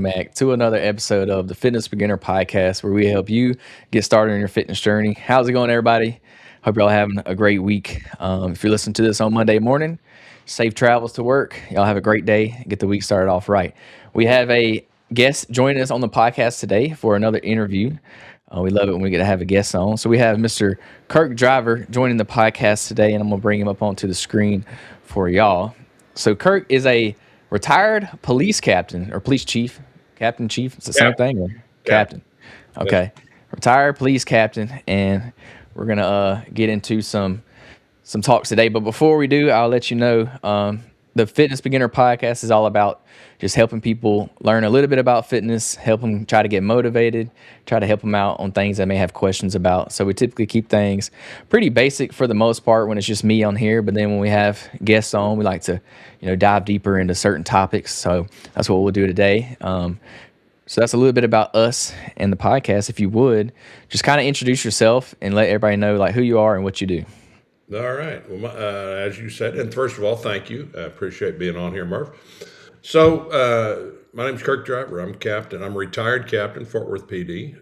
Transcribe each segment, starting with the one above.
welcome back to another episode of the Fitness Beginner Podcast, where we help you get started on your fitness journey. How's it going, everybody? Hope you're all having a great week. If you're listening to this on Monday morning, safe travels to work. Y'all have a great day. Get the week started off right. We have a guest joining us on the podcast today for another interview. We love it when we get to have a guest on. So we have Mr. Kirk Driver joining the podcast today, and I'm going to bring him up onto the screen for y'all. So Kirk is a retired police captain or police chief, captain chief. It's the same thing. Or captain. Okay. Retired police captain. And we're going to get into some talks today. But before we do, I'll let you know, the Fitness Beginner Podcast is all about just helping people learn a little bit about fitness, help them try to get motivated, try to help them out on things they may have questions about. So we typically keep things pretty basic for the most part when it's just me on here. But then when we have guests on, we like to, dive deeper into certain topics. So that's what we'll do today. So that's a little bit about us and the podcast. If you would, just kind of introduce yourself and let everybody know like who you are and what you do. All right. Well, as you said, and first of all, thank you. I appreciate being on here, Murph. So my name's Kirk Driver. I'm captain. I'm a retired captain, Fort Worth PD.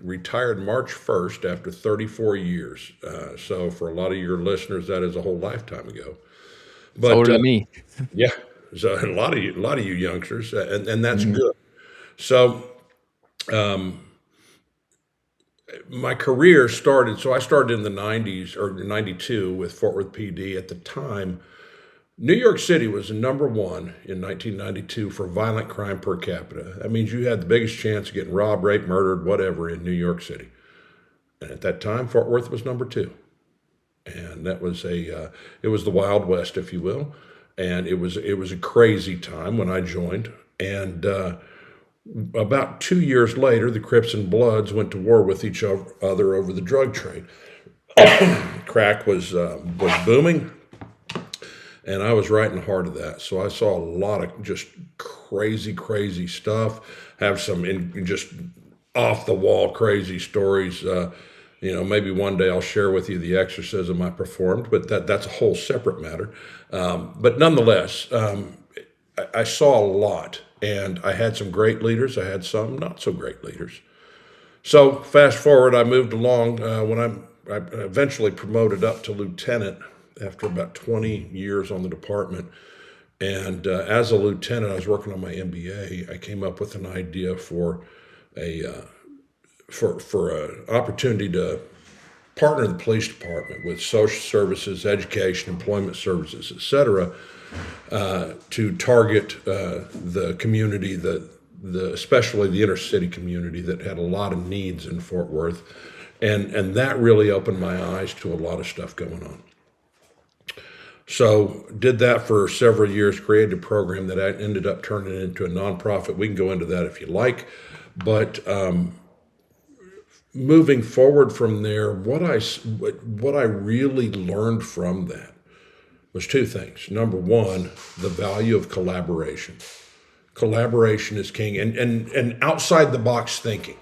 Retired March 1st after 34 years. So for a lot of your listeners, that is a whole lifetime ago. But older than me. Yeah. So a lot of you youngsters, and that's good. So my career started, so I started in the 90s or 92 with Fort Worth PD. At the time, New York City was number one in 1992 for violent crime per capita. That means you had the biggest chance of getting robbed, raped, murdered, whatever in New York City. And at that time, Fort Worth was number two. And that was it was the Wild West, if you will. And it was a crazy time when I joined. And about 2 years later, the Crips and Bloods went to war with each other over the drug trade. Crack was booming, and I was right in the heart of that. So I saw a lot of just crazy stuff. Have some just off the wall crazy stories. Maybe one day I'll share with you the exorcism I performed, but that's a whole separate matter. But nonetheless, I saw a lot. And I had some great leaders. I had some not so great leaders. So fast forward, I moved along when I eventually promoted up to lieutenant after about 20 years on the department. And as a lieutenant, I was working on my MBA. I came up with an idea for an opportunity to partner the police department with social services, education, employment services, et cetera, to target the community, especially the inner city community that had a lot of needs in Fort Worth, and that really opened my eyes to a lot of stuff going on. So did that for several years, created a program that I ended up turning into a nonprofit. We can go into that if you like, but moving forward from there, what I really learned from that was two things. Number one, the value of collaboration. Collaboration is king, and outside the box thinking.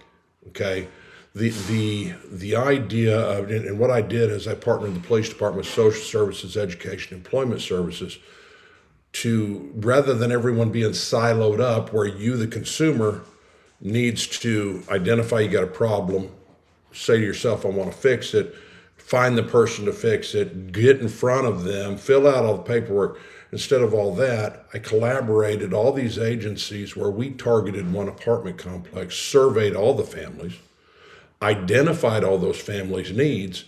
Okay, the idea of, and what I did is I partnered with the police department with social services, education, employment services, to rather than everyone being siloed up, where you, the consumer, needs to identify you got a problem, say to yourself, I want to fix it. Find the person to fix it, get in front of them, fill out all the paperwork. Instead of all that, I collaborated all these agencies where we targeted one apartment complex, surveyed all the families, identified all those families' needs,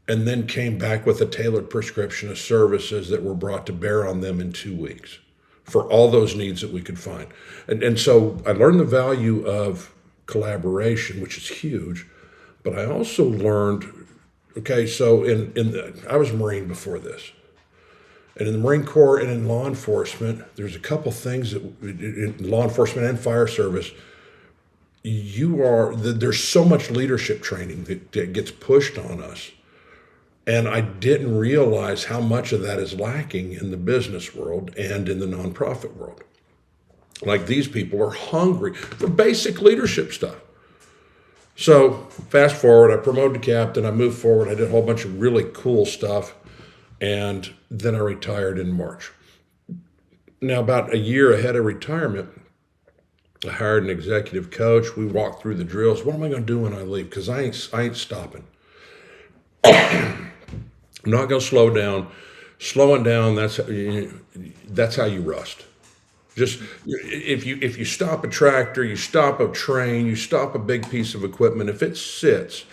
and then came back with a tailored prescription of services that were brought to bear on them in 2 weeks for all those needs that we could find. And so I learned the value of collaboration, which is huge, but I also learned, okay, so I was a Marine before this. And in the Marine Corps and in law enforcement, there's a couple things that in law enforcement and fire service, there's so much leadership training that gets pushed on us. And I didn't realize how much of that is lacking in the business world and in the nonprofit world. Like, these people are hungry for basic leadership stuff. So fast forward, I promoted to captain, I moved forward, I did a whole bunch of really cool stuff, and then I retired in March. Now, about a year ahead of retirement, I hired an executive coach. We walked through the drills. What am I going to do when I leave? Because I ain't stopping. I'm not going to slow down. Slowing down, that's how you rust. Just if you stop a tractor, you stop a train, you stop a big piece of equipment, if it sits,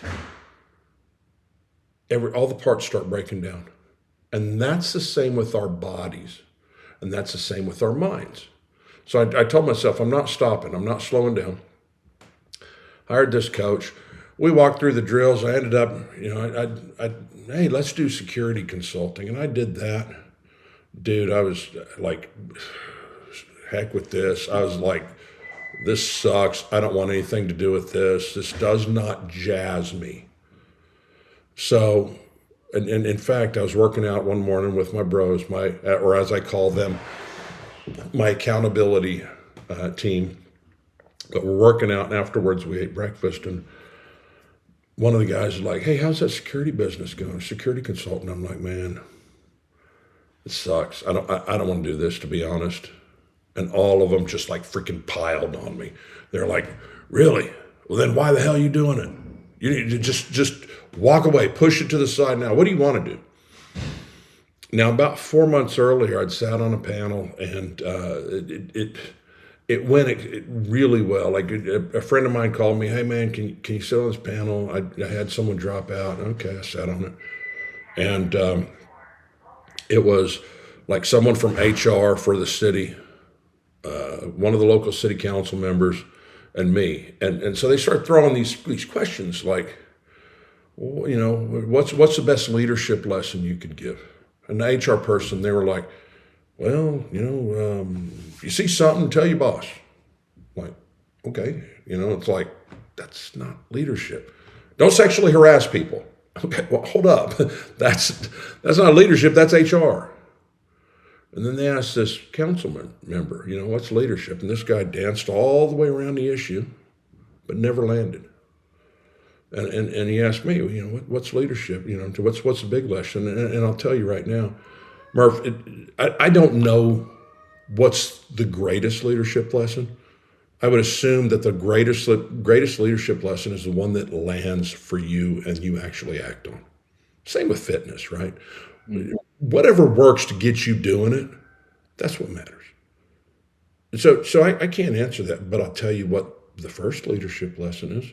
all the parts start breaking down. And that's the same with our bodies. And that's the same with our minds. So I told myself, I'm not stopping. I'm not slowing down. Hired this coach. We walked through the drills. I ended up, hey, let's do security consulting. And I did that. Dude, I was like, heck with this. I was like, this sucks. I don't want anything to do with this. This does not jazz me. So, and in fact, I was working out one morning with my bros, or as I call them, my accountability team. But we're working out, and afterwards we ate breakfast, and one of the guys is like, "Hey, how's that security business going? Security consultant." I'm like, "Man, it sucks. I don't want to do this, to be honest." And all of them just like freaking piled on me. They're like, "Really? Well, then why the hell are you doing it? You need to just walk away, push it to the side now. What do you want to do?" Now, about 4 months earlier, I'd sat on a panel, and it went really well. Like a friend of mine called me, "Hey man, can you sit on this panel?" I had someone drop out. Okay, I sat on it, and it was like someone from HR for the city, one of the local city council members, and me. And so they start throwing these questions like, well, what's the best leadership lesson you could give? And the HR person, they were like, well, if you see something, tell your boss. Like, okay, it's like, that's not leadership. Don't sexually harass people. Okay, well, hold up. That's not leadership, that's HR. And then they asked this councilman member, what's leadership? And this guy danced all the way around the issue, but never landed. And he asked me, what's leadership? What's the big lesson? And I'll tell you right now, Murph, I don't know what's the greatest leadership lesson. I would assume that the greatest leadership lesson is the one that lands for you and you actually act on. Same with fitness, right? Mm-hmm. Whatever works to get you doing it, that's what matters. So I can't answer that, but I'll tell you what the first leadership lesson is.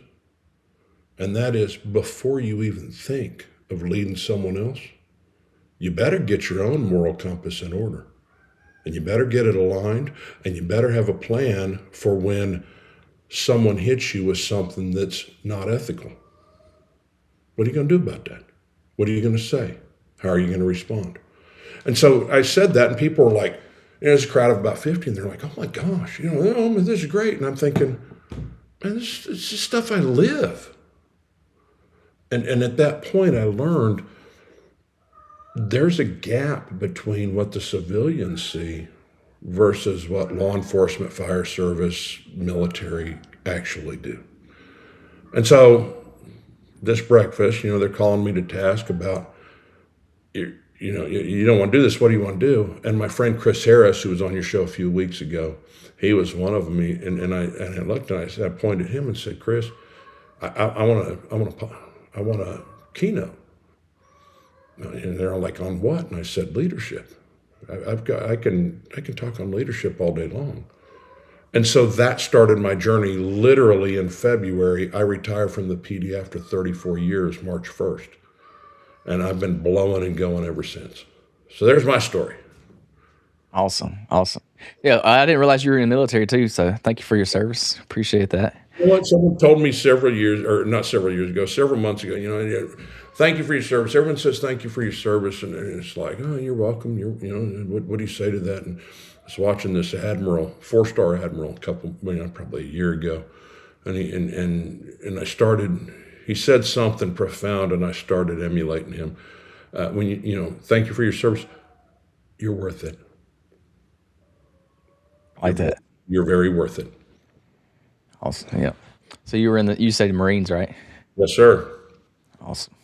And that is, before you even think of leading someone else, you better get your own moral compass in order. And you better get it aligned, and you better have a plan for when someone hits you with something that's not ethical. What are you going to do about that? What are you going to say? How are you going to respond? And so I said that, and people were like, there's a crowd of about 50, and they're like, oh my gosh, this is great. And I'm thinking, man, this is just stuff I live. And at that point, I learned there's a gap between what the civilians see versus what law enforcement, fire service, military actually do. And so this breakfast, they're calling me to task about, you don't want to do this. What do you want to do? And my friend Chris Harris, who was on your show a few weeks ago, he was one of them. And I looked and I pointed at him and said, Chris, I want a keynote. And they're all like, on what? And I said, leadership. I can talk on leadership all day long. And so that started my journey. Literally in February, I retired from the PD after 34 years, March 1st. And I've been blowing and going ever since. So there's my story. Awesome. Yeah, I didn't realize you were in the military too, so thank you for your service. Appreciate that. Someone told me several months ago, thank you for your service. Everyone says thank you for your service, and it's like, oh, you're welcome. What do you say to that? And I was watching this admiral, 4-star admiral, probably a year ago, and I started. He said something profound, and I started emulating him. Thank you for your service. You're worth it. I like that. You're very worth it. Awesome. Yeah. So you said Marines, right? Yes, sir. Awesome.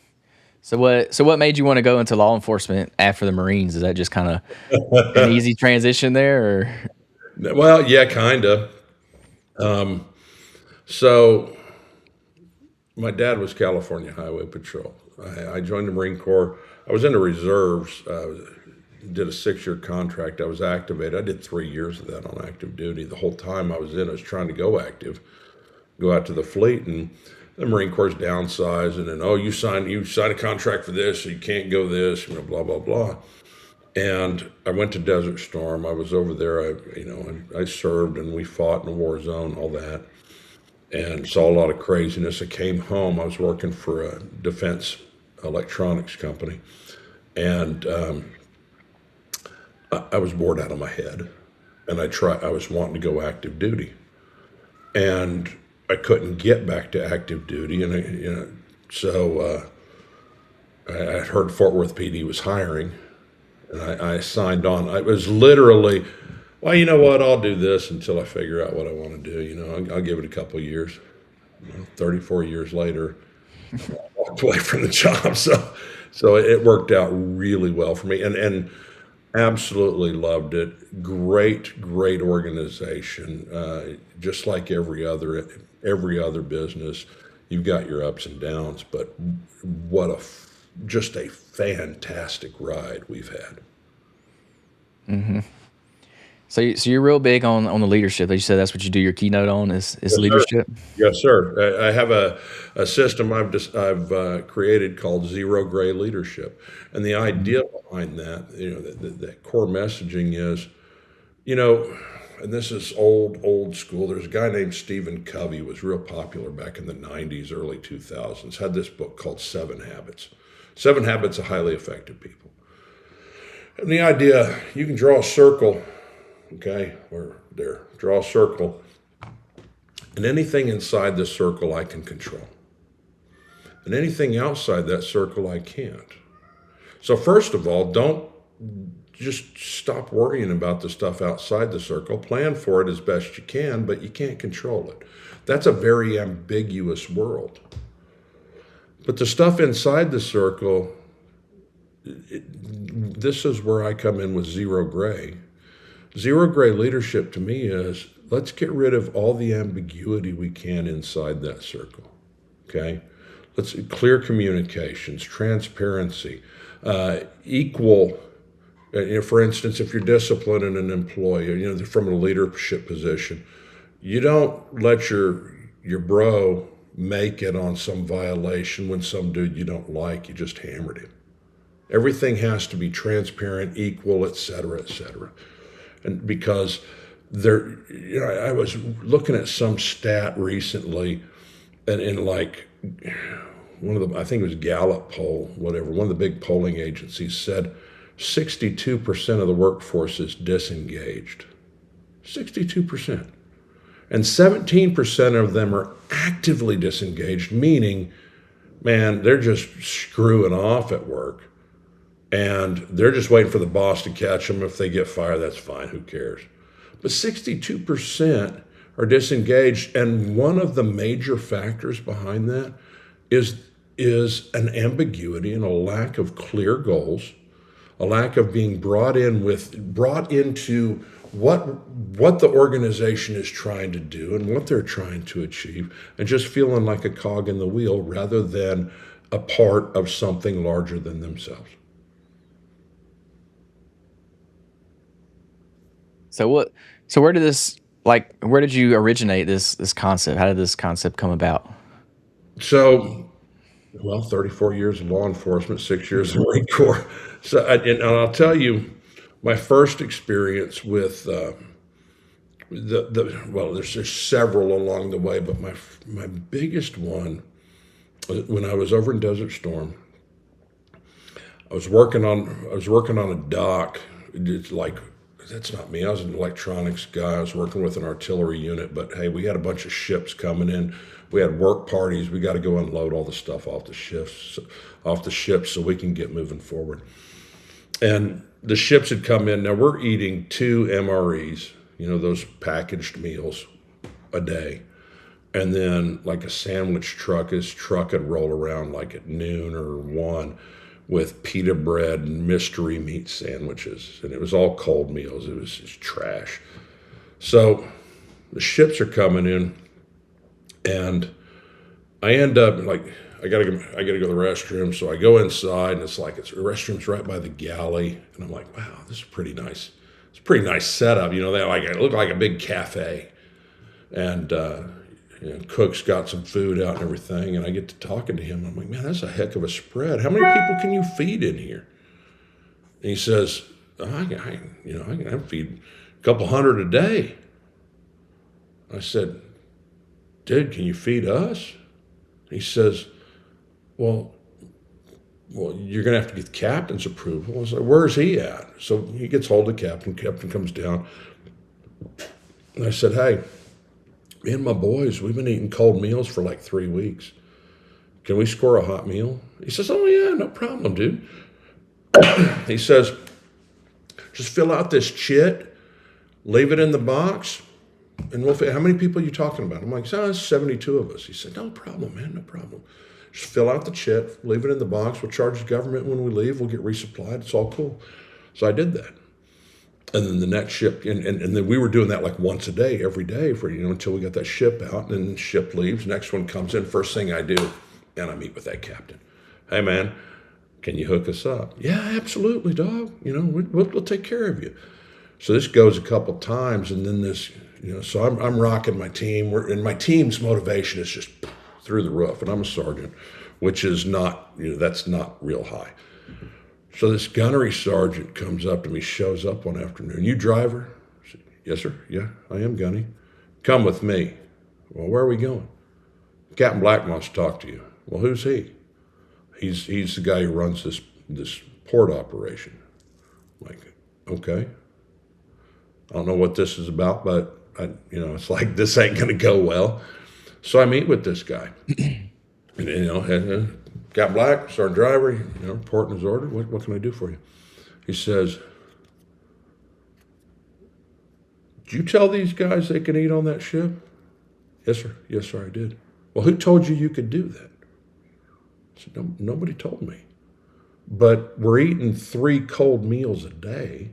So what made you want to go into law enforcement after the Marines? Is that just kind of an easy transition there, or? Well, yeah, kind of. Um, so my dad was California Highway Patrol. I joined the Marine Corps. I was in the reserves. Did a 6-year contract. I was activated. I did 3 years of that on active duty. The whole time I was in, I was trying to go active, go out to the fleet, and the Marine Corps downsizing, and oh, you signed a contract for this, so you can't go this, blah blah blah. And I went to Desert Storm. I was over there. I served, and we fought in a war zone, all that, and saw a lot of craziness. I came home. I was working for a defense electronics company, and I was bored out of my head, and I was wanting to go active duty, and I couldn't get back to active duty, and so I heard Fort Worth PD was hiring, and I signed on. I was literally, well, you know what? I'll do this until I figure out what I want to do. I'll give it a couple of years. 34 years later, I walked away from the job, so it worked out really well for me, and absolutely loved it. Great organization. Just like every other business, you've got your ups and downs, but just a fantastic ride we've had. So you're real big on the leadership. Like you said, that's what you do your keynote on is Yes, sir. leadership. Yes, sir. I have a system I've created called Zero Gray Leadership, and the idea behind that, that core messaging is, you know, and this is old school. There's a guy named Stephen Covey, was real popular back in the '90s, early 2000s. Had this book called Seven Habits. Seven Habits of Highly Effective People. And the idea, you can draw a circle, okay, or there, draw a circle, and anything inside the circle I can control. And anything outside that circle I can't. So first of all, don't just stop worrying about the stuff outside the circle. Plan for it as best you can, but you can't control it. That's a very ambiguous world. But the stuff inside the circle, this is where I come in with zero gray. Zero gray leadership to me is, let's get rid of all the ambiguity we can inside that circle. Okay? Let's clear communications, transparency, equal. For instance, if you're disciplining an employee, from a leadership position, you don't let your bro make it on some violation when some dude you don't like, you just hammered him. Everything has to be transparent, equal, et cetera, et cetera. And because I was looking at some stat recently, and in like I think it was Gallup poll, whatever, one of the big polling agencies said 62% of the workforce is disengaged. 62%. And 17% of them are actively disengaged, meaning, man, they're just screwing off at work. And they're just waiting for the boss to catch them. If they get fired, that's fine. Who cares? But 62% are disengaged. And one of the major factors behind that is an ambiguity and a lack of clear goals, a lack of being brought into what the organization is trying to do and what they're trying to achieve, and just feeling like a cog in the wheel rather than a part of something larger than themselves. So where did you originate this concept? How did this concept come about? So, 34 years of law enforcement, 6 years in the Marine Corps. So, and I'll tell you, my first experience with there's several along the way, but my biggest one was when I was over in Desert Storm. I was working on a dock. It's like, that's not me. I was an electronics guy. I was working with an artillery unit, but hey, we had a bunch of ships coming in. We had work parties. We got to go unload all the stuff off the ships so we can get moving forward. And the ships had come in. Now we're eating 2 MREs, those packaged meals a day. And then like a sandwich truck, his truck would roll around like at noon or 1 with pita bread and mystery meat sandwiches. And it was all cold meals. It was just trash. So The ships are coming in, and I end up like I gotta go to the restroom. So I go inside, and it's the restroom's right by the galley, and I'm like, wow, this is pretty nice. It's a pretty nice setup. They it looked like a big cafe, and cook's got some food out and everything, and I get to talking to him. I'm like, man, that's a heck of a spread. How many people can you feed in here? And he says, I can feed a couple hundred a day. I said, dude, can you feed us? He says, well, you're going to have to get the captain's approval. I was like, where's he at? So he gets hold of the captain. Captain comes down. And I said, hey, me and my boys, we've been eating cold meals for like 3 weeks. Can we score a hot meal? He says, oh, yeah, no problem, dude. He says, just fill out this chit, leave it in the box, and how many people are you talking about? I'm like, it's 72 of us. He said, no problem, man, no problem. Just fill out the chit, leave it in the box. We'll charge the government when we leave. We'll get resupplied. It's all cool. So I did that. And then the next ship, and then we were doing that like once a day, every day until we got that ship out. And then the ship leaves. Next one comes in. First thing I do, and I meet with that captain. Hey, man, can you hook us up? Yeah, absolutely, dog. We'll take care of you. So this goes a couple times, and then this, so I'm rocking my team. And my team's motivation is just through the roof. And I'm a sergeant, which is not, that's not real high. So this gunnery sergeant comes up to me, shows up one afternoon. You driver? I said, yes, sir. Yeah, I am gunny. Come with me. Well, where are we going? Captain Black wants to talk to you. Well, who's he? He's the guy who runs this port operation. I'm like, okay. I don't know what this is about, but it's like this ain't going to go well. So I meet with this guy. And, Captain Black, Sergeant Driver, reporting his order. What can I do for you? He says, did you tell these guys they can eat on that ship? Yes, sir. Yes, sir, I did. Well, who told you could do that? I said, no, nobody told me. But we're eating 3 cold meals a day.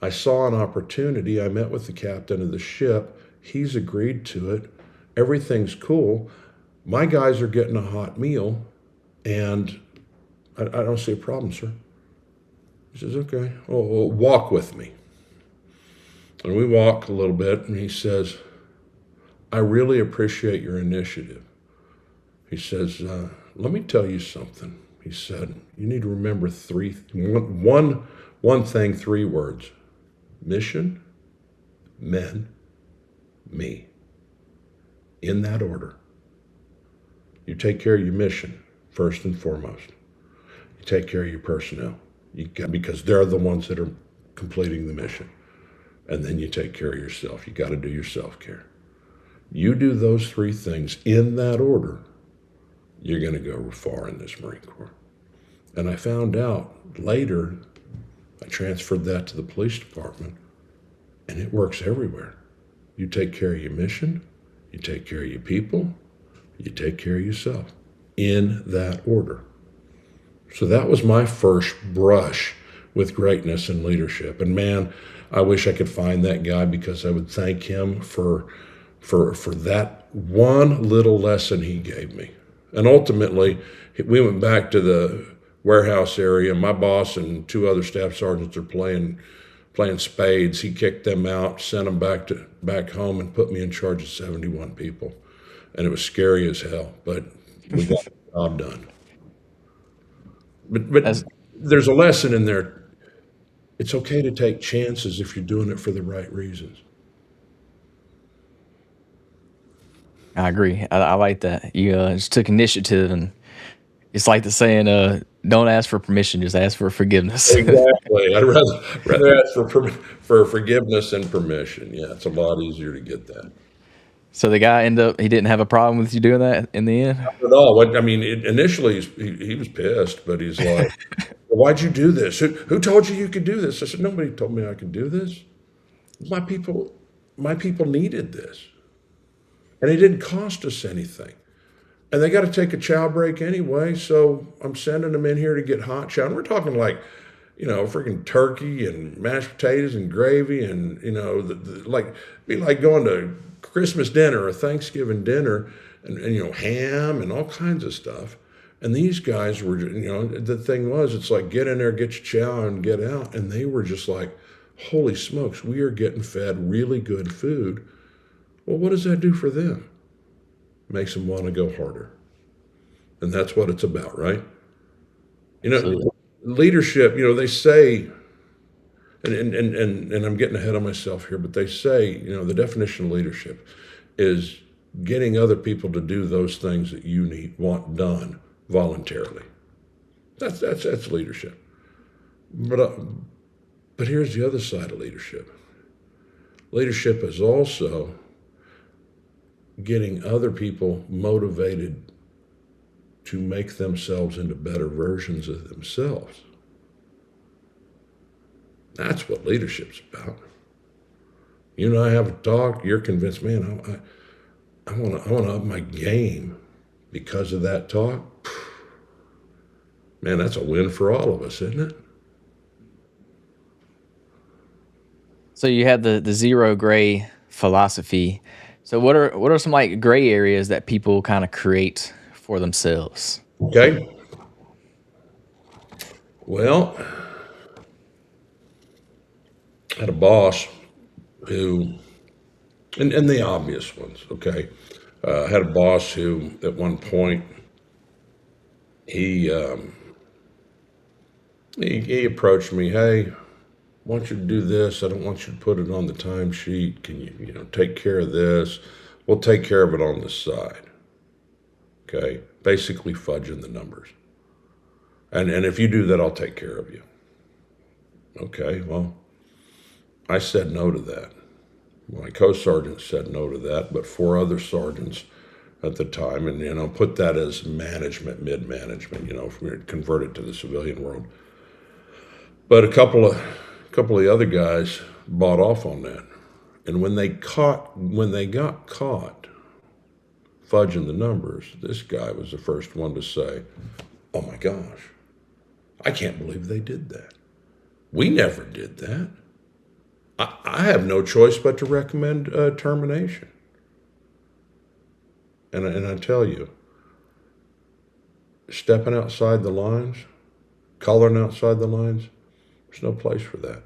I saw an opportunity. I met with the captain of the ship. He's agreed to it. Everything's cool. My guys are getting a hot meal, and I don't see a problem, sir. He says, okay, well, walk with me. And we walk a little bit, and he says, I really appreciate your initiative. He says, let me tell you something. He said, you need to remember one thing, 3 words. Mission, men, me. In that order. You take care of your mission, first and foremost. You take care of your personnel, because they're the ones that are completing the mission. And then you take care of yourself. You got to do your self-care. You do those 3 things in that order, you're going to go far in this Marine Corps. And I found out later, I transferred that to the police department, and it works everywhere. You take care of your mission, you take care of your people, you take care of yourself, in that order. So that was my first brush with greatness and leadership. And man, I wish I could find that guy, because I would thank him for that one little lesson he gave me. And ultimately, we went back to the warehouse area. My boss and 2 other staff sergeants are playing spades. He kicked them out, sent them back home, and put me in charge of 71 people. And it was scary as hell, but we got the job done. But there's a lesson in there. It's okay to take chances if you're doing it for the right reasons. I agree. I like that. You just took initiative, and it's like the saying, don't ask for permission, just ask for forgiveness. Exactly. I'd rather ask for forgiveness and permission. Yeah, it's a lot easier to get that. So the guy he didn't have a problem with you doing that in the end? Not at all. Initially he was pissed, but he's like, well, why'd you do this? Who told you could do this? I said, nobody told me I could do this. My people needed this. And it didn't cost us anything. And they got to take a chow break anyway, so I'm sending them in here to get hot chow. And we're talking like, freaking turkey and mashed potatoes and gravy and, like, be like going to Christmas dinner or Thanksgiving dinner and ham and all kinds of stuff. And these guys were, the thing was, it's like, get in there, get your chow and get out. And they were just like, holy smokes, we are getting fed really good food. Well, what does that do for them? Makes them want to go harder. And that's what it's about, right? Absolutely. Leadership, they say, and I'm getting ahead of myself here, but they say, the definition of leadership is getting other people to do those things that you want done voluntarily. That's leadership. But here's the other side of leadership. Leadership is also getting other people motivated to make themselves into better versions of themselves. That's what leadership's about. You and I have a talk, you're convinced, man, I want to up my game because of that talk. Man, that's a win for all of us, isn't it? So you have the zero gray philosophy. So what are some like gray areas that people kind of create for themselves? Okay. Well, I had a boss who, and the obvious ones, okay. I had a boss who, at one point, he, he approached me. Hey, I want you to do this. I don't want you to put it on the timesheet. Can you, take care of this? We'll take care of it on the side. Okay, basically fudging the numbers. And if you do that, I'll take care of you. Okay, well, I said no to that. My co-sergeant said no to that, but 4 other sergeants at the time, and put that as management, mid-management, if we had converted to the civilian world. But a couple of the other guys bought off on that. And when they got caught fudging the numbers, this guy was the first one to say, oh my gosh, I can't believe they did that. We never did that. I have no choice but to recommend termination. And I tell you, stepping outside the lines, coloring outside the lines, there's no place for that.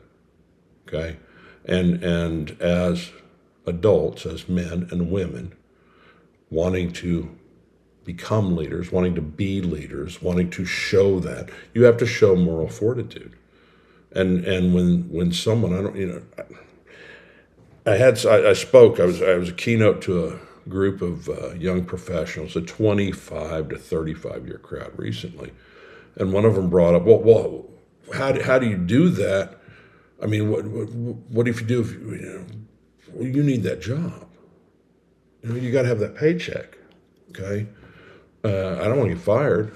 Okay? And as adults, as men and women, wanting to become leaders, wanting to be leaders, wanting to show that, you have to show moral fortitude. And when someone, I spoke, I was a keynote to a group of young professionals, a 25 to 35 year crowd recently. And one of them brought up, well, how do you do that? I mean, what if you do if you need that job? You got to have that paycheck. Okay, I don't want to get fired.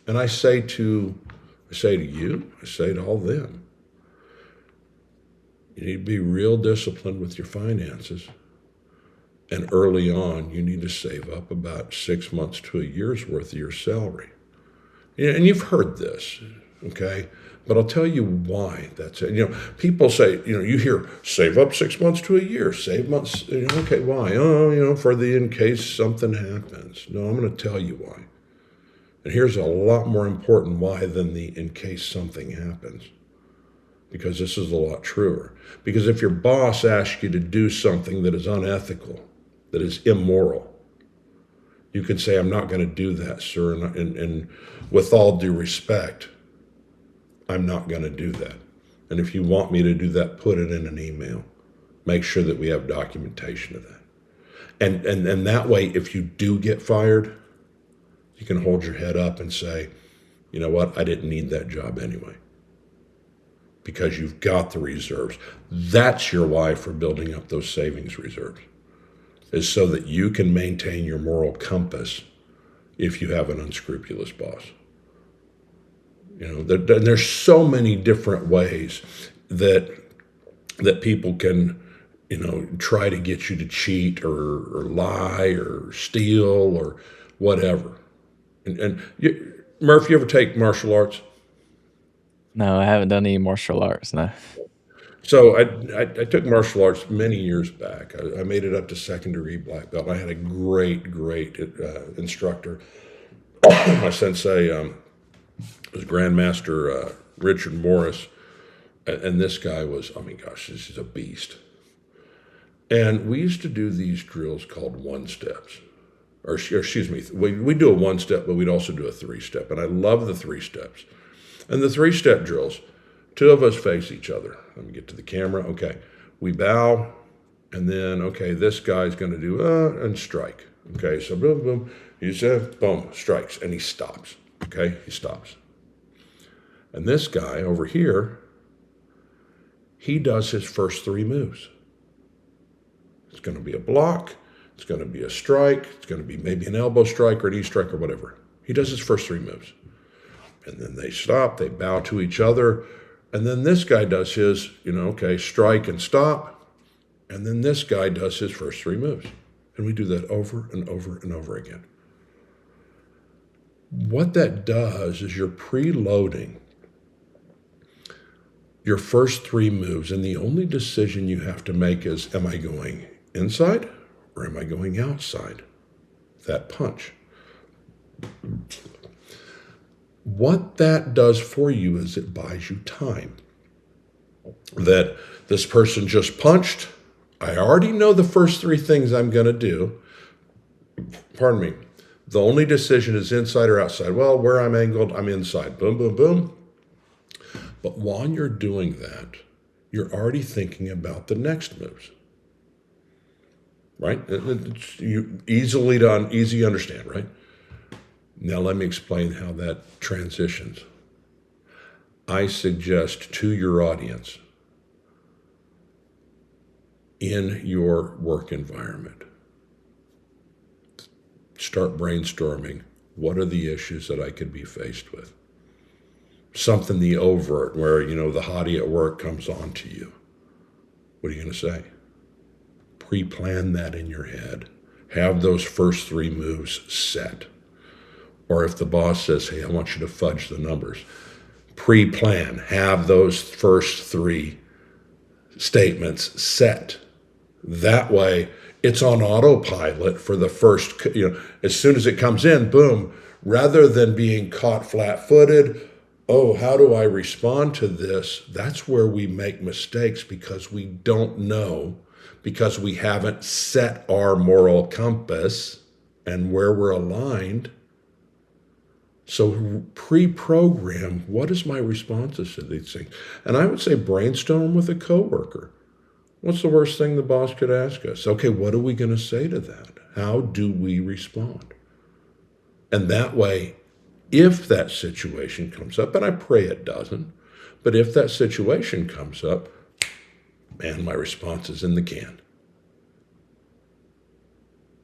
And I say to you, I say to all them, you need to be real disciplined with your finances. And early on, you need to save up about 6 months to a year's worth of your salary. And you've heard this, okay? But I'll tell you why that's it. People say, you hear save up 6 months to a year, save months. Okay, why? Oh, for the in case something happens. No, I'm going to tell you why. And here's a lot more important why than the in case something happens. Because this is a lot truer. Because if your boss asks you to do something that is unethical, that is immoral, you could say, I'm not going to do that, sir. And with all due respect, I'm not going to do that. And if you want me to do that, put it in an email. Make sure that we have documentation of that. And that way, if you do get fired, you can hold your head up and say, you know what, I didn't need that job anyway. Because you've got the reserves. That's your why for building up those savings reserves, is so that you can maintain your moral compass if you have an unscrupulous boss. There's so many different ways that people can, try to get you to cheat or lie or steal or whatever. Murph, you ever take martial arts? No, I haven't done any martial arts. No. So I took martial arts many years back. I made it up to second degree black belt. I had a great instructor. My sensei was Grandmaster Richard Morris, and this guy was, I mean, gosh, this is a beast. And we used to do these drills called one steps, or excuse me, we do a one step, but we'd also do a three step. And I love the three steps. And the three step drills, two of us face each other. Let me get to the camera. Okay. We bow, and then, okay, this guy's going to do, and strike. Okay. So boom, boom. He said, boom, strikes, and he stops. Okay. He stops. And this guy over here, he does his first three moves. It's going to be a block. It's going to be a strike. It's going to be maybe an elbow strike or an knee strike or whatever. He does his first three moves. And then they stop, they bow to each other. And then this guy does his, okay, strike and stop. And then this guy does his first three moves. And we do that over and over and over again. What that does is you're preloading your first three moves. And the only decision you have to make is, am I going inside or am I going outside that punch? What that does for you is it buys you time. That this person just punched. I already know the first three things I'm going to do. Pardon me. The only decision is inside or outside. Well, where I'm angled, I'm inside. Boom, boom, boom. But while you're doing that, you're already thinking about the next moves. Right? It's easy to understand, right? Now let me explain how that transitions. I suggest to your audience, in your work environment, start brainstorming, what are the issues that I could be faced with? Something the overt where, the hottie at work comes on to you. What are you going to say? Pre-plan that in your head. Have those first three moves set. Or if the boss says, hey, I want you to fudge the numbers, pre-plan, have those first three statements set. That way, it's on autopilot for the first, as soon as it comes in, boom, rather than being caught flat-footed, oh, how do I respond to this? That's where we make mistakes because we don't know, because we haven't set our moral compass and where we're aligned. So pre-program, what is my responses to these things? And I would say brainstorm with a coworker. What's the worst thing the boss could ask us? Okay, what are we going to say to that? How do we respond? And that way, if that situation comes up, and I pray it doesn't, but if that situation comes up, man, my response is in the can.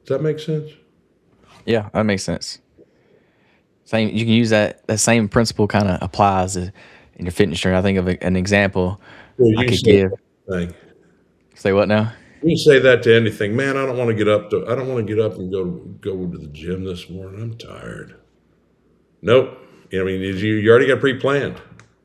Does that make sense? Yeah, that makes sense. Same. You can use that same principle kind of applies in your fitness journey. I think of an example Well, I you could say give. anything. Say what now? You say that to anything, man. I don't want to get up and go to the gym this morning. I'm tired. Nope. I mean, you already got pre-planned.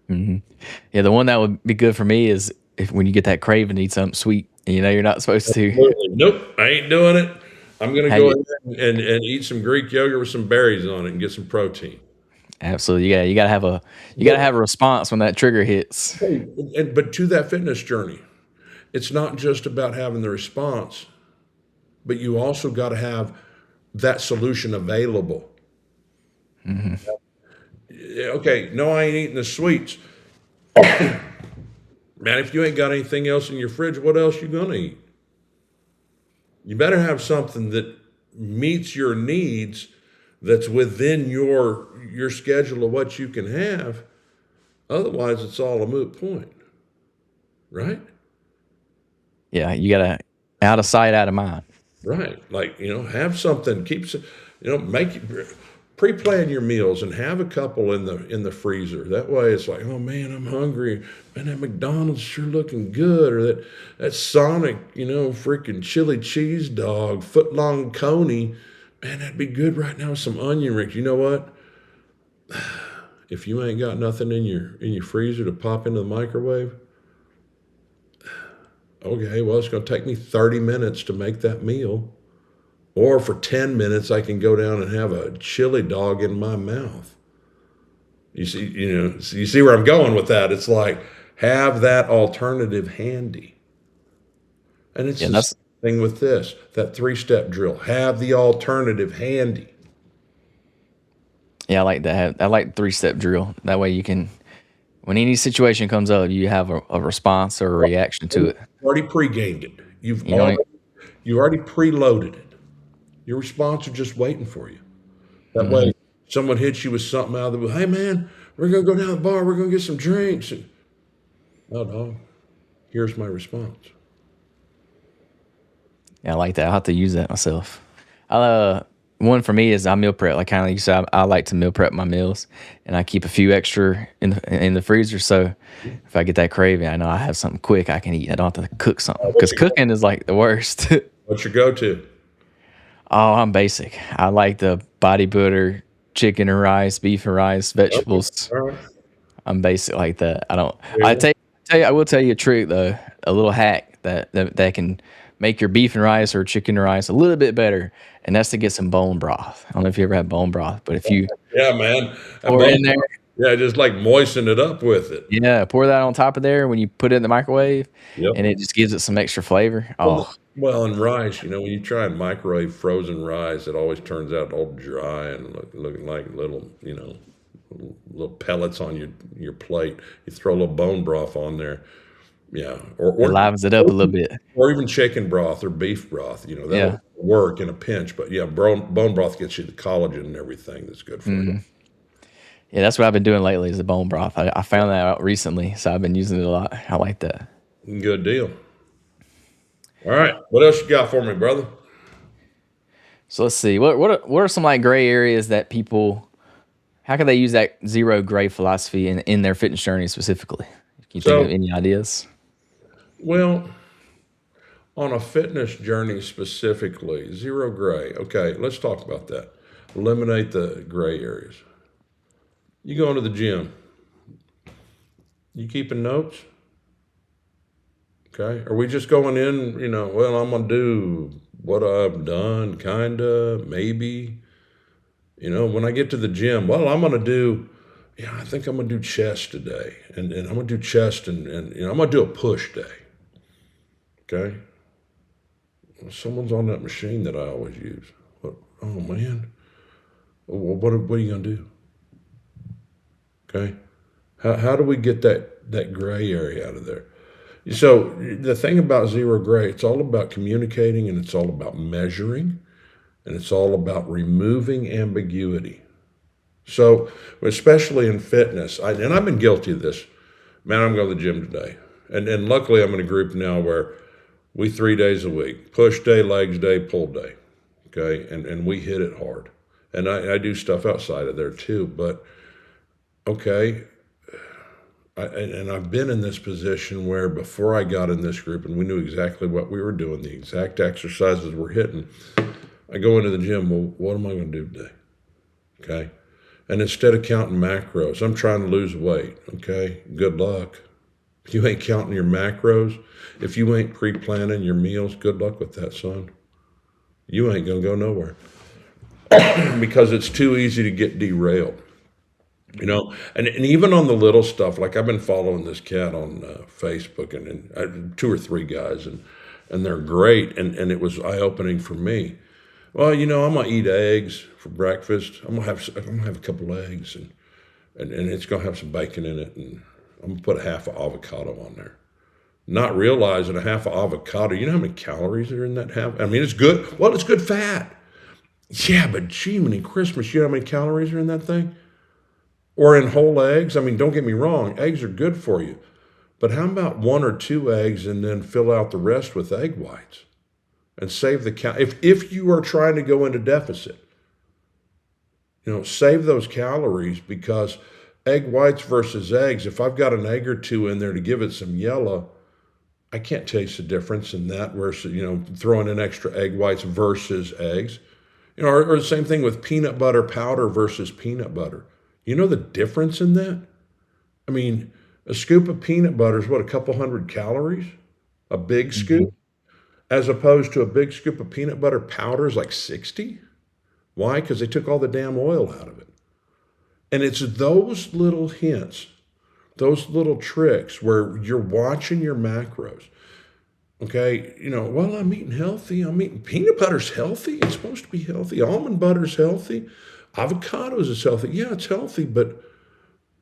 Yeah, the one that would be good for me is if when you get that craving to eat something sweet, and you're not supposed to. Absolutely. Nope, I ain't doing it. I'm going to How go you? ahead and eat some Greek yogurt with some berries on it and get some protein. Absolutely. You gotta have a response when that trigger hits. Hey, but to that fitness journey, it's not just about having the response, but you also got to have that solution available. Okay, no, I ain't eating the sweets. Man, if you ain't got anything else in your fridge, what else you gonna eat? You better have something that meets your needs, that's within your schedule of what you can have. Otherwise, it's all a moot point, right? Yeah, you gotta out of sight, out of mind. Right. Like, have something, make pre-plan your meals and have a couple in the freezer. That way it's like, oh man, I'm hungry. Man, that McDonald's sure looking good. Or that Sonic, freaking chili cheese dog, foot long coney. Man, that'd be good right now with some onion rings. You know what? if you ain't got nothing in your freezer to pop into the microwave, okay, well, it's going to take me 30 minutes to make that meal. Or for 10 minutes, I can go down and have a chili dog in my mouth. You see where I'm going with that. It's like, have that alternative handy. And it's Yeah, the that's same thing with this, that 3-step drill. Have the alternative handy. yeah, I like that. I like 3-step drill. That way you can, when any situation comes up, you have a response or a reaction to it. You've already pre-gamed it. You don't. You already preloaded it. Your response are just waiting for you. That Mm-hmm. way, someone hits you with something out of the blue. Hey, man, we're going to go down to the bar. We're going to get some drinks. And, oh, no. Here's my response. Yeah, I like that. I have to use that myself. One for me is I meal prep. Like kind of like you said, I like to meal prep my meals, and I keep a few extra in the freezer. So if I get that craving, I know I have something quick I can eat. I don't have to cook something because cooking is like the worst. What's your go-to? Oh, I'm basic. I like the body butter, chicken and rice, beef and rice, vegetables. All right. I'm basic like that. I don't. Yeah. I will tell you a trick though, a little hack that can make your beef and rice or chicken and rice a little bit better, and that's to get some bone broth. I don't know if you ever had bone broth, but if you Yeah, man. pour it in there, Yeah, just like moisten it up with it. yeah, pour that on top of there when you put it in the microwave, Yep. and it just gives it some extra flavor. Oh, Well, and rice, when you try and microwave frozen rice, it always turns out all dry and looking like little, little pellets on your plate. You throw a little bone broth on there. Yeah. it livens it up a little bit. Or even chicken broth or beef broth, that'll Yeah. work in a pinch. But yeah, bone broth gets you the collagen and everything that's good for you. Yeah, that's what I've been doing lately is the bone broth. I found that out recently, so I've been using it a lot. I like that. Good deal. All right. What else you got for me, brother? So let's see. What are some like gray areas that people? How can they use that zero gray philosophy in their fitness journey specifically? Can you think of any ideas? Well, on a fitness journey specifically, zero gray. Okay, let's talk about that. Eliminate the gray areas. You go into the gym. You keeping notes? Okay. Are we just going in, well, I'm going to do what I've done, kind of, maybe. When I get to the gym, well, I'm going to do, I think I'm going to do chest today. And I'm going to do chest and I'm going to do a push day. Okay. Someone's on that machine that I always use. Oh, man. Well, what are you going to do? Okay. How do we get that gray area out of there? So the thing about zero gray, it's all about communicating and it's all about measuring and it's all about removing ambiguity. So especially in fitness, and I've been guilty of this. Man, I'm going to the gym today. And luckily I'm in a group now where we 3 days a week, push day, legs day, pull day. Okay. And we hit it hard. And I do stuff outside of there too, but okay. And I've been in this position where before I got in this group and we knew exactly what we were doing, the exact exercises we're hitting, I go into the gym, well, what am I going to do today? Okay. And instead of counting macros, I'm trying to lose weight. Okay. Good luck. If you ain't counting your macros, if you ain't pre-planning your meals, good luck with that, son. You ain't going to go nowhere because it's too easy to get derailed. And even on the little stuff, like I've been following this cat on Facebook and 2 or 3 guys, and they're great. And it was eye-opening for me. Well, I'm going to eat eggs for breakfast. I'm going to have a couple eggs and it's going to have some bacon in it. And I'm going to put a half of avocado on there. Not realizing a half of avocado, you know how many calories are in that half? I mean, it's good. Well, it's good fat. Yeah, but gee, many Christmas, you know how many calories are in that thing? Or in whole eggs. I mean, don't get me wrong, eggs are good for you. But how about 1 or 2 eggs and then fill out the rest with egg whites and save the if you are trying to go into deficit, save those calories because egg whites versus eggs, if I've got an egg or 2 in there to give it some yellow, I can't taste the difference in that versus, throwing in extra egg whites versus eggs. Or the same thing with peanut butter powder versus peanut butter. You know the difference in that? I mean, a scoop of peanut butter is what, a couple hundred calories? A big scoop? Mhm. As opposed to a big scoop of peanut butter powder is like 60? Why? Because they took all the damn oil out of it. And it's those little hints, those little tricks where you're watching your macros. Okay, well, I'm eating healthy. I'm eating peanut butter's healthy. It's supposed to be healthy. Almond butter's healthy. Avocados is healthy. Yeah, it's healthy, but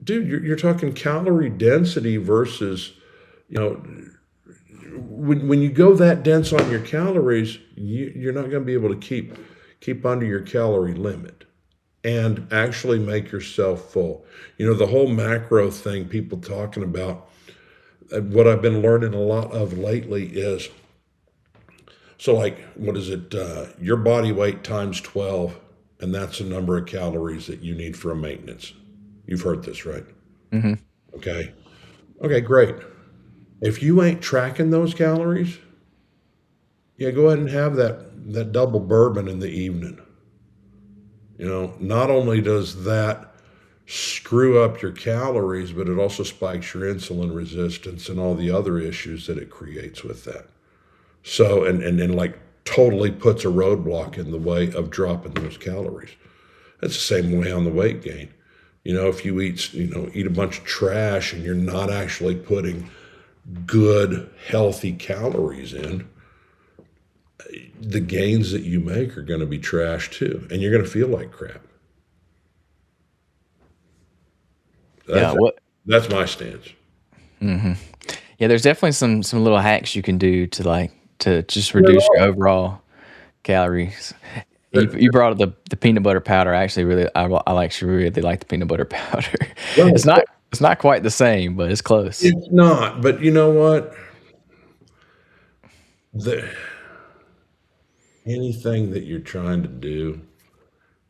dude, you're talking calorie density versus, you know, when you go that dense on your calories, you're not going to be able to keep under your calorie limit and actually make yourself full. The whole macro thing people talking about, what I've been learning a lot of lately is, so like, what is it? Your body weight times 12, and that's the number of calories that you need for a maintenance. You've heard this, right? Mhm. Okay. Okay, great. If you ain't tracking those calories, yeah, go ahead and have that double bourbon in the evening. Not only does that screw up your calories, but it also spikes your insulin resistance and all the other issues that it creates with that. So, and like totally puts a roadblock in the way of dropping those calories. That's the same way on the weight gain. If you eat a bunch of trash and you're not actually putting good, healthy calories in, the gains that you make are going to be trash too, and you're going to feel like crap. Yeah. That's What? that's my stance. Mhm. Yeah, there's definitely some little hacks you can do to just There reduce your are. overall calories. You There- you brought up the peanut butter powder. I actually really like the peanut butter powder. It's Right. not quite the same, but it's close. It's not, but you know what? The, anything that you're trying to do,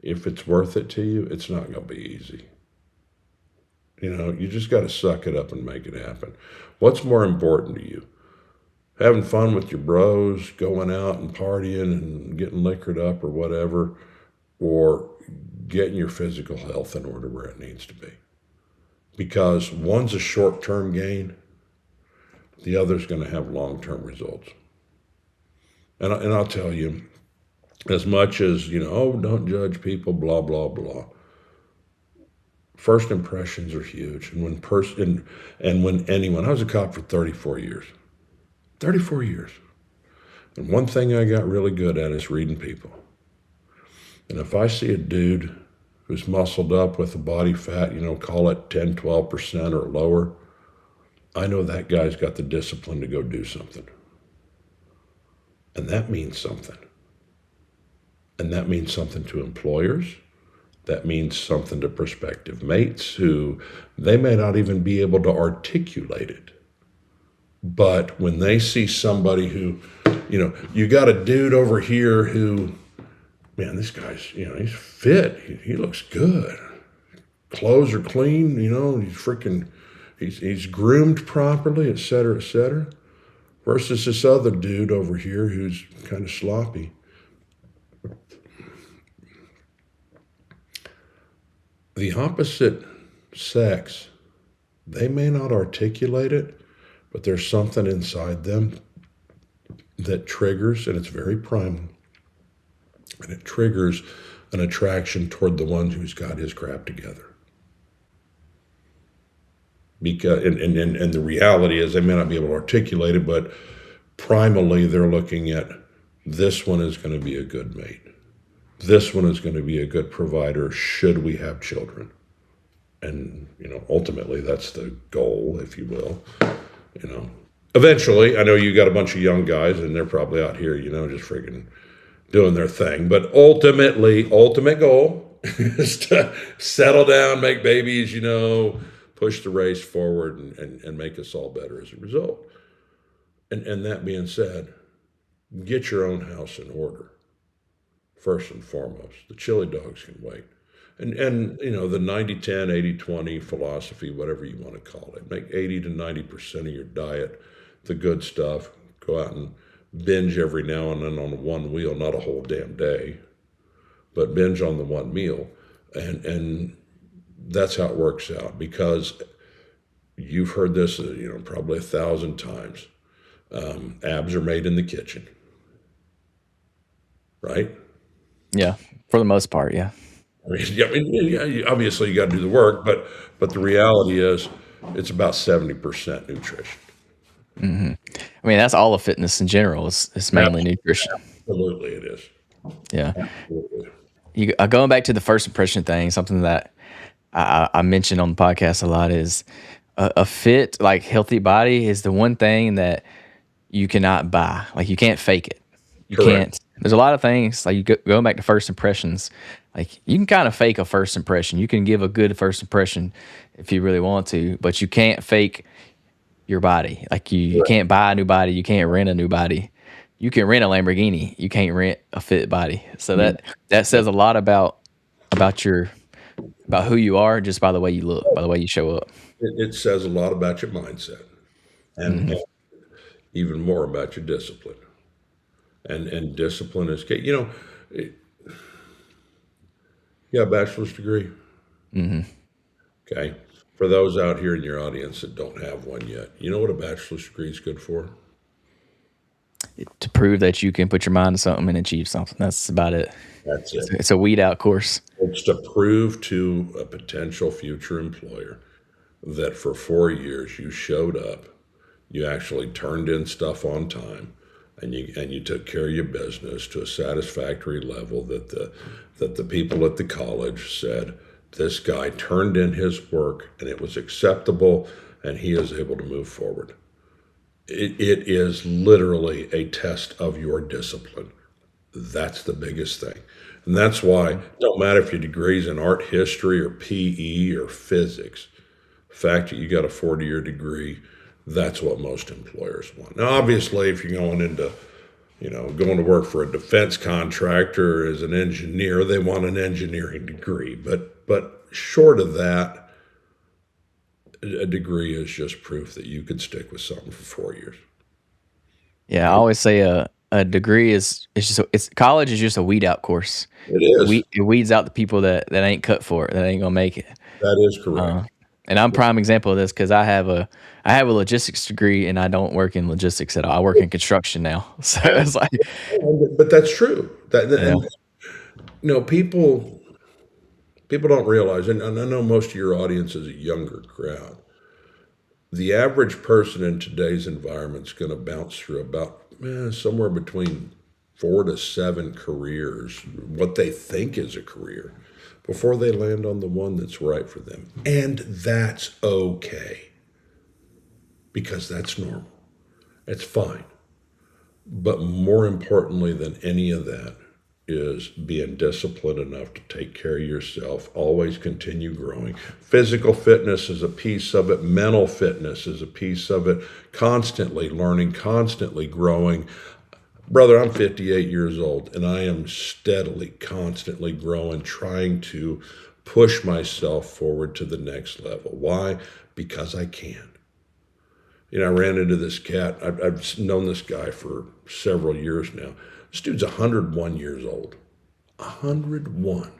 if it's worth it to you, it's not going to be easy. You just got to suck it up and make it happen. What's more important to you? Having fun with your bros, going out and partying and getting liquored up or whatever, or getting your physical health in order where it needs to be? Because one's a short term gain, the other's going to have long term results. And I'll tell you, as much as, oh, don't judge people, blah, blah, blah. First impressions are huge. And when anyone, I was a cop for 34 years. 34 years. And one thing I got really good at is reading people. And if I see a dude who's muscled up with a body fat, call it 10, 12% or lower, I know that guy's got the discipline to go do something. And that means something. And that means something to employers. That means something to prospective mates who they may not even be able to articulate it. But when they see somebody who, you got a dude over here who, man, this guy's, he's fit. He looks good. Clothes are clean, he's groomed properly, et cetera, et cetera. Versus this other dude over here who's kind of sloppy. The opposite sex, they may not articulate it, but there's something inside them that triggers, and it's very primal, and it triggers an attraction toward the one who's got his crap together. Because and the reality is they may not be able to articulate it, but primally they're looking at, this one is going to be a good mate. This one is going to be a good provider should we have children. And, ultimately that's the goal, if you will. Eventually, I know you got a bunch of young guys and they're probably out here, just freaking doing their thing. But ultimately, ultimate goal is to settle down, make babies, push the race forward and make us all better as a result. And that being said, get your own house in order, first and foremost. The chili dogs can wait. And the 90-10, 80-20 philosophy, whatever you want to call it. Make 80 to 90% of your diet the good stuff. Go out and binge every now and then on one meal, not a whole damn day, but binge on the one meal. And That's how it works out, because you've heard this, probably 1,000 times. Abs are made in the kitchen, right? Yeah, for the most part, yeah. Obviously you got to do the work, but the reality is it's about 70% nutrition. I mean, that's all of fitness in general. It's mainly nutrition. Absolutely, it is. Yeah. Absolutely. Going back to the first impression thing, something that I mentioned on the podcast a lot is a fit, like healthy body is the one thing that you cannot buy. Like you can't fake it. You Correct. can't. There's a lot of things like going back to first impressions. Like you can kind of fake a first impression. You can give a good first impression if you really want to, but you can't fake your body. Like you Correct. can't buy a new body. You can't rent a new body. You can rent a Lamborghini. You can't rent a fit body. So that says a lot about your about who you are just by the way you look, by the way you show up. It says a lot about your mindset, and Hmm. even more about your discipline. And discipline is key. You got a bachelor's degree. Hmm. Okay. For those out here in your audience that don't have one yet, you know what a bachelor's degree is good for? To prove that you can put your mind to something and achieve something. That's about it. That's it. It's a weed out course. It's to prove to a potential future employer that for 4 years you showed up, you actually turned in stuff on time, and you took care of your business to a satisfactory level that the people at the college said this guy turned in his work and it was acceptable and he is able to move forward. It is literally a test of your discipline. That's the biggest thing. And that's why it don't matter if your degree's in art history or PE or physics. The fact that you got a 40-year degree, that's what most employers want. Now, obviously, if you're going to work for a defense contractor as an engineer, they want an engineering degree. But short of that, a degree is just proof that you could stick with something for 4 years. Yeah, I always say a degree is just it's college is just a weed out course. It is. It weeds out the people that ain't cut for it, that ain't gonna make it. That is correct. Uh, and I'm prime example of this because I have a logistics degree and I don't work in logistics at all. I work in construction now, so it's like But that's true. yeah, And people don't realize, and I know most of your audience is a younger crowd. The average person in today's environment is going to bounce through about somewhere between 4 to 7 careers, what they think is a career, before they land on the one that's right for them. And that's okay, because that's normal. It's fine. But more importantly than any of that is being disciplined enough to take care of yourself, always continue growing. Physical fitness is a piece of it, mental fitness is a piece of it, constantly learning, constantly growing. Brother, I'm 58 years old and I am steadily, constantly growing, trying to push myself forward to the next level. Why? Because I can. I ran into this cat. I've known this guy for several years now. This dude's 101 years old. 101.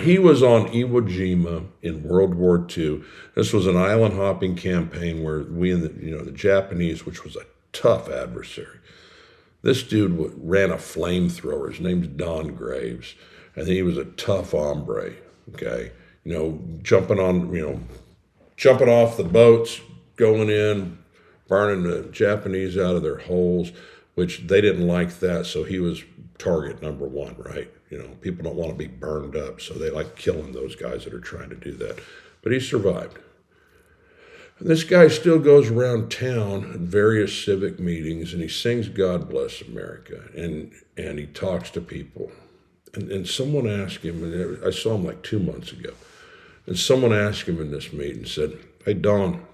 He was on Iwo Jima in World War II. This was an island hopping campaign where we and the Japanese, which was a tough adversary. This dude ran a flamethrower. His name's Don Graves, and he was a tough hombre. Okay, jumping off the boats, going in, burning the Japanese out of their holes, which they didn't like that. So he was target number one, right? People don't want to be burned up, so they like killing those guys that are trying to do that. But he survived. And this guy still goes around town at various civic meetings and he sings God Bless America, and he talks to people. And someone asked him, and I saw him like 2 months ago, and someone asked him in this meeting, said, "Hey, Don,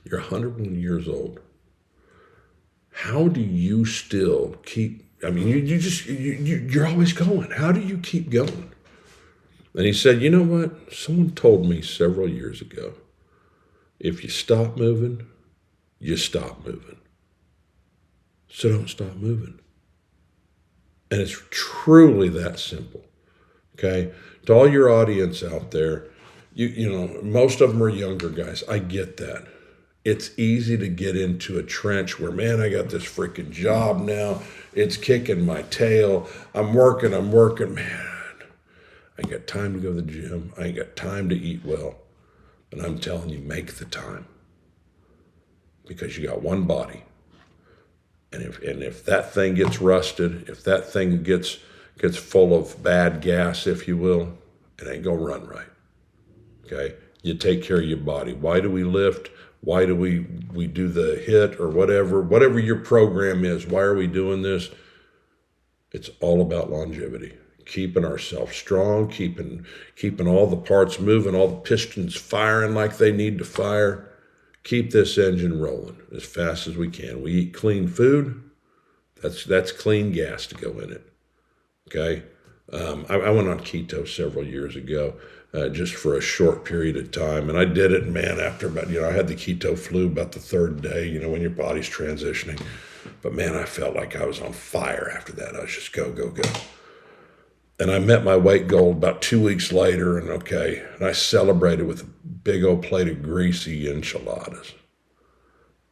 you're 101 years old. How do you still keep, I mean, you're always going. How do you keep going?" And he said, "You know what? Someone told me several years ago, if you stop moving, you stop moving. So don't stop moving." And it's truly that simple. Okay. To all your audience out there, most of them are younger guys. I get that. It's easy to get into a trench where, man, I got this freaking job now. It's kicking my tail. I'm working, man. I ain't got time to go to the gym. I ain't got time to eat well. And I'm telling you, make the time because you got one body. And if that thing gets rusted, if that thing gets full of bad gas, if you will, it ain't gonna run right. Okay, you take care of your body. Why do we lift? Why do we do the hit or whatever your program is? Why are we doing this? It's all about longevity, keeping ourselves strong, keeping all the parts moving, all the pistons firing like they need to fire. Keep this engine rolling as fast as we can. We eat clean food. That's clean gas to go in it. Okay. I went on keto several years ago, just for a short period of time, and I did it. Man, after about I had the keto flu about the third day. When your body's transitioning, but man, I felt like I was on fire after that. I was just go go go. And I met my weight goal about 2 weeks later, and I celebrated with a big old plate of greasy enchiladas.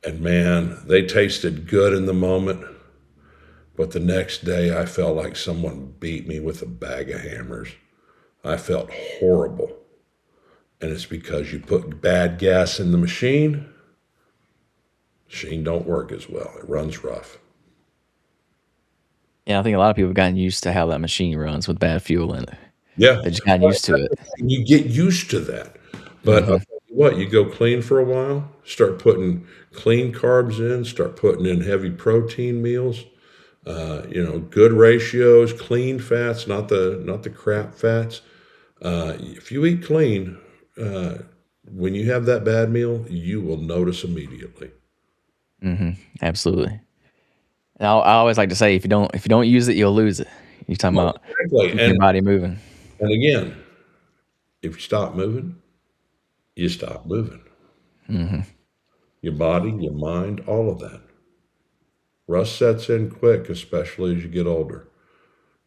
And man, they tasted good in the moment, but the next day I felt like someone beat me with a bag of hammers. I felt horrible. And it's because you put bad gas in the machine. Machine don't work as well. It runs rough. Yeah, I think a lot of people have gotten used to how that machine runs with bad fuel in it. Yeah. They just gotten used to it. You get used to that. But I'll tell you what, you go clean for a while, start putting clean carbs in, start putting in heavy protein meals, good ratios, clean fats, not the crap fats. If you eat clean, when you have that bad meal, you will notice immediately. Absolutely. And I always like to say, if you don't use it, you'll lose it. You're talking about Exactly. keeping your body moving. And again, if you stop moving, you stop moving. Your body, your mind, all of that. Rust sets in quick, especially as you get older.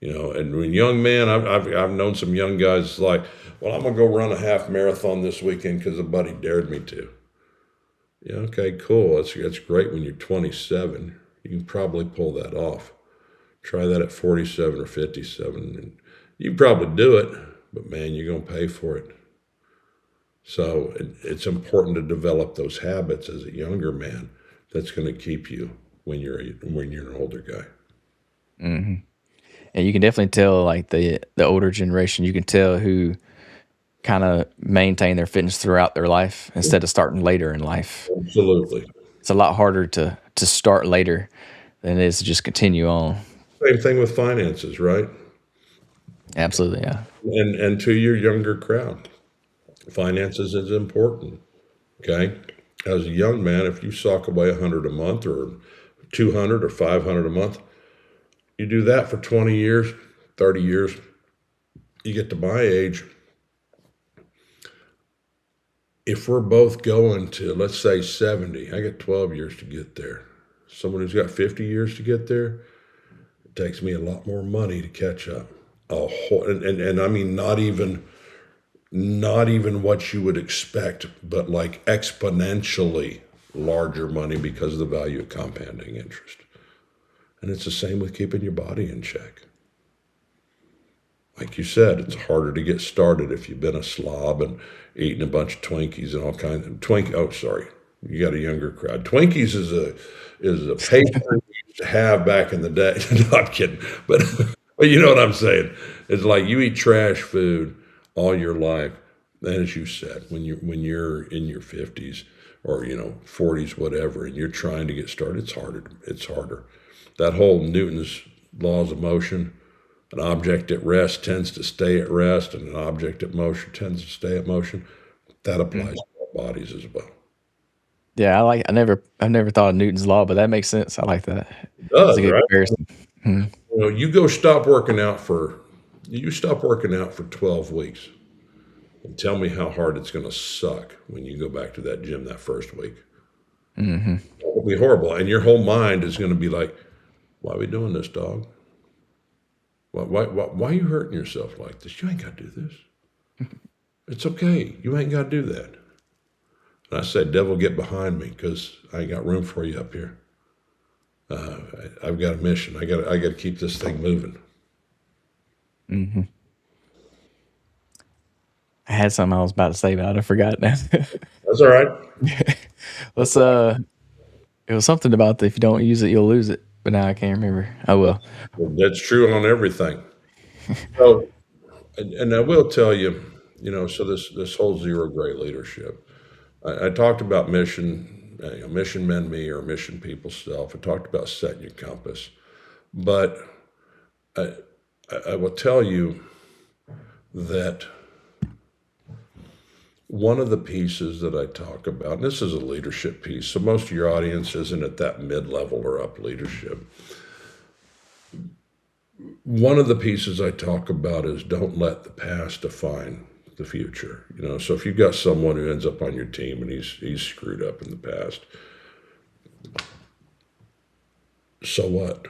And when young man, I've known some young guys like, well, I'm gonna go run a half marathon this weekend because a buddy dared me to. Yeah, okay, cool. That's great when you're 27. You can probably pull that off. Try that at 47 or 57, and you can probably do it. But man, you're gonna pay for it. So it's important to develop those habits as a younger man. That's going to keep you when you're an older guy. And you can definitely tell, like the older generation, you can tell who kind of maintain their fitness throughout their life instead of starting later in life. Absolutely. It's a lot harder to start later than it is to just continue on. Same thing with finances, right? Absolutely, yeah. And to your younger crowd, finances is important. Okay. As a young man, if you sock away 100 a month or 200 or 500 a month, you do that for 20 years, 30 years, you get to my age. If we're both going to, let's say 70, I got 12 years to get there. Someone who's got 50 years to get there, it takes me a lot more money to catch up. And I mean, not even what you would expect, but like exponentially larger money because of the value of compounding interest. And it's the same with keeping your body in check. Like you said, it's harder to get started if you've been a slob and eating a bunch of Twinkies and all kinds of Oh, sorry, you got a younger crowd. Twinkies is a paper we used to have back in the day. No, I'm kidding, but you know what I'm saying. It's like you eat trash food all your life. And as you said, when you're in your 50s or 40s, whatever, and you're trying to get started, it's harder. It's harder. That whole Newton's laws of motion. An object at rest tends to stay at rest, and an object at motion tends to stay at motion. That applies to our bodies as well. Yeah, I've never thought of Newton's law, but that makes sense. I like that. It That's does, a good right? comparison. You stop working out for 12 weeks, and tell me how hard it's going to suck when you go back to that gym that first week. It'll be horrible, and your whole mind is going to be like, "Why are we doing this, dog? Why are you hurting yourself like this? You ain't got to do this. It's okay. You ain't got to do that. And I said, devil, get behind me, because I ain't got room for you up here. I've got a mission. I got to keep this thing moving. Hmm. I had something I was about to say, but I forgot now. That's all right. Let's it was something about if you don't use it, you'll lose it. But now I can't remember. Oh well. That's true on everything. So, and I will tell you, so this whole zero gray leadership. I talked about mission, mission men me or mission people self. I talked about setting your compass, but I, I will tell you that one of the pieces that I talk about, and this is a leadership piece, so most of your audience isn't at that mid-level or up leadership. One of the pieces I talk about is don't let the past define the future. So if you've got someone who ends up on your team and he's screwed up in the past, so what?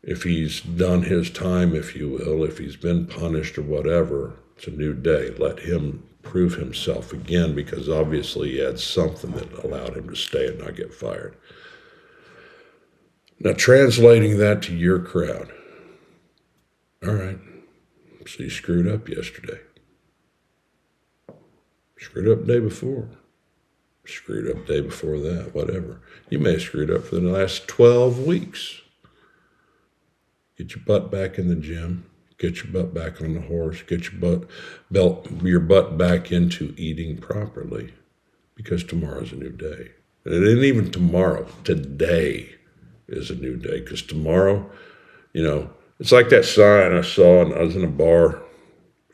If he's done his time, if you will, if he's been punished or whatever, it's a new day. Let him prove himself again, because obviously he had something that allowed him to stay and not get fired. Now, translating that to your crowd. All right, so you screwed up yesterday. Screwed up the day before. Screwed up the day before that, whatever. You may have screwed up for the last 12 weeks. Get your butt back in the gym. Get your butt back on the horse. Get your butt back into eating properly, because tomorrow's a new day. And it ain't even tomorrow. Today is a new day, because tomorrow, it's like that sign I saw, and I was in a bar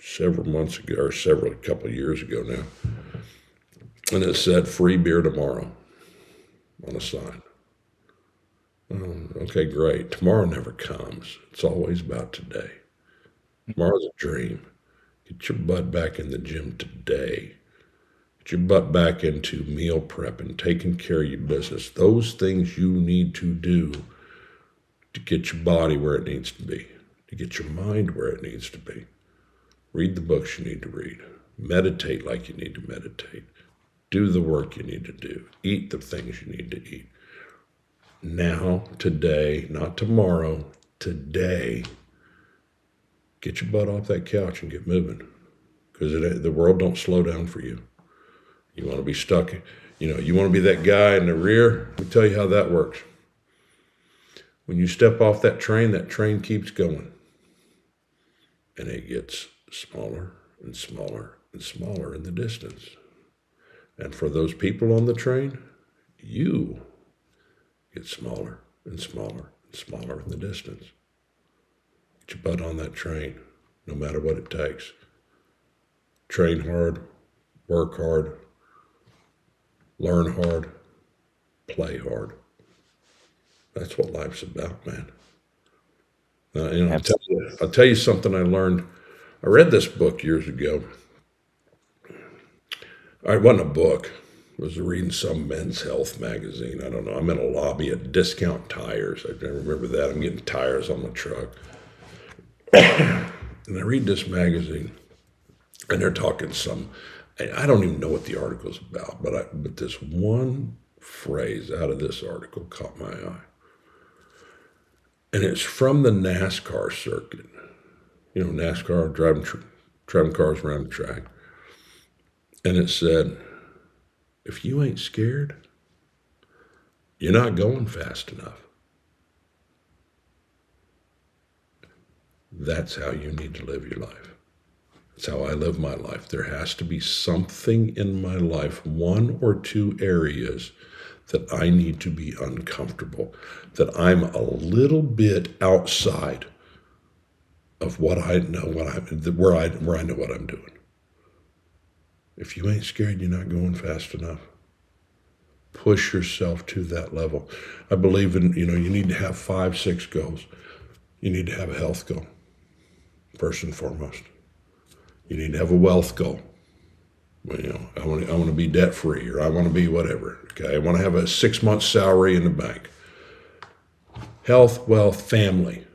several months ago, or a couple of years ago now, and it said free beer tomorrow on a sign. Okay, great. Tomorrow never comes. It's always about today. Tomorrow's a dream. Get your butt back in the gym today. Get your butt back into meal prep and taking care of your business. Those things you need to do to get your body where it needs to be, to get your mind where it needs to be. Read the books you need to read. Meditate like you need to meditate. Do the work you need to do. Eat the things you need to eat. Now, today, not tomorrow, today, get your butt off that couch and get moving, because the world don't slow down for you. You want to be stuck, you want to be that guy in the rear. Let me tell you how that works. When you step off that train keeps going, and it gets smaller and smaller and smaller in the distance. And for those people on the train, you get smaller and smaller and smaller in the distance. Get your butt on that train, no matter what it takes. Train hard, work hard, learn hard, play hard. That's what life's about, man. I'll tell you something I learned. I read this book years ago. It wasn't a book. I was reading some Men's Health magazine. I don't know. I'm in a lobby at Discount Tires. I remember that. I'm getting tires on my truck. And I read this magazine, and they're talking I don't even know what the article's about, but this one phrase out of this article caught my eye. And it's from the NASCAR circuit. NASCAR, driving cars around the track. And it said, if you ain't scared, you're not going fast enough. That's how you need to live your life. That's how I live my life. There has to be something in my life, one or two areas that I need to be uncomfortable, that I'm a little bit outside of what I know, where I know what I'm doing. If you ain't scared, you're not going fast enough. Push yourself to that level. I believe in, you need to have 5, 6 goals. You need to have a health goal, first and foremost. You need to have a wealth goal. I want to be debt free, or I want to be whatever. Okay, I want to have a 6-month salary in the bank. Health, wealth, family.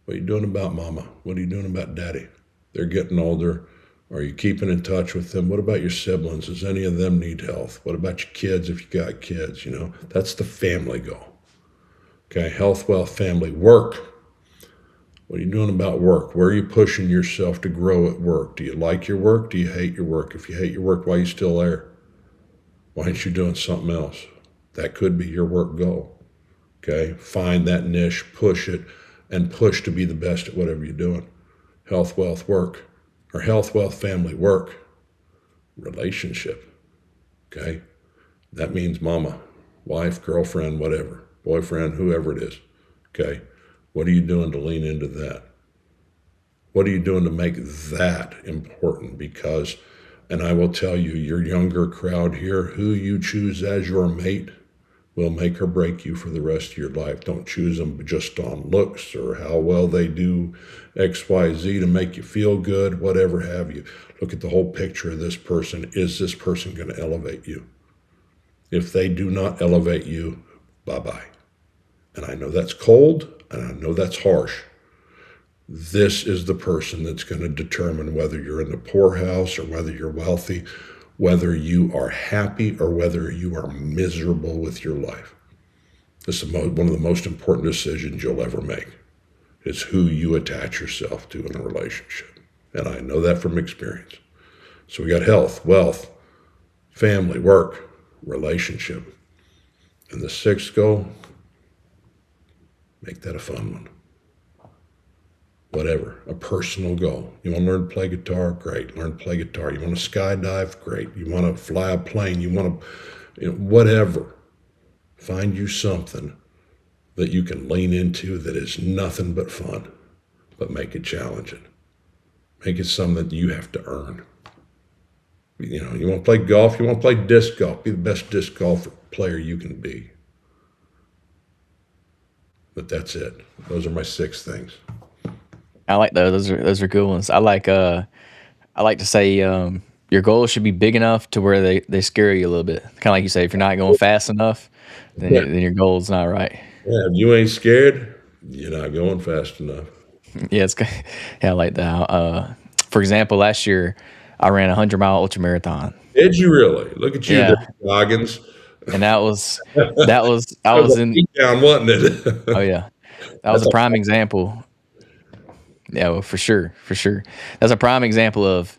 What are you doing about mama? What are you doing about daddy? They're getting older. Are you keeping in touch with them? What about your siblings? Does any of them need health? What about your kids if you got kids? That's the family goal. Okay, health, wealth, family, work. What are you doing about work? Where are you pushing yourself to grow at work? Do you like your work? Do you hate your work? If you hate your work, why are you still there? Why aren't you doing something else? That could be your work goal. Okay, find that niche, push it, and push to be the best at whatever you're doing. Health, wealth, work, or health, wealth, family, work, relationship. Okay, that means mama, wife, girlfriend, whatever, boyfriend, whoever it is. Okay, what are you doing to lean into that? What are you doing to make that important? Because, and I will tell you, your younger crowd here, who you choose as your mate will make or break you for the rest of your life. Don't choose them just on looks or how well they do X, Y, Z to make you feel good, whatever have you. Look at the whole picture of this person. Is this person going to elevate you? If they do not elevate you, bye-bye. And I know that's cold, and I know that's harsh. This is the person that's going to determine whether you're in the poorhouse or whether you're wealthy, whether you are happy or whether you are miserable with your life. This is one of the most important decisions you'll ever make. It's who you attach yourself to in a relationship. And I know that from experience. So we got health, wealth, family, work, relationship. And the sixth goal, make that a fun one. Whatever, a personal goal. You want to learn to play guitar? Great, learn to play guitar. You want to skydive? Great. You want to fly a plane? You want to, whatever. Find you something that you can lean into that is nothing but fun, but make it challenging. Make it something that you have to earn. You want to play golf? You want to play disc golf? Be the best disc golf player you can be. But that's it. Those are my 6 things. I like those. Those are good ones. I like to say your goals should be big enough to where they scare you a little bit. Kind of like you say, if you're not going fast enough, then Yeah, then your goal's not right. if you ain't scared, you're not going fast enough. Yeah, yeah, I like that. For example, last year I ran a 100-mile ultra marathon. Did you really? Look at you there, Yeah, Goggins. and that was I That was was a in. beat down, wasn't Oh it? yeah, that was That's a a prime example. Yeah, well, for sure, for sure. That's a prime example of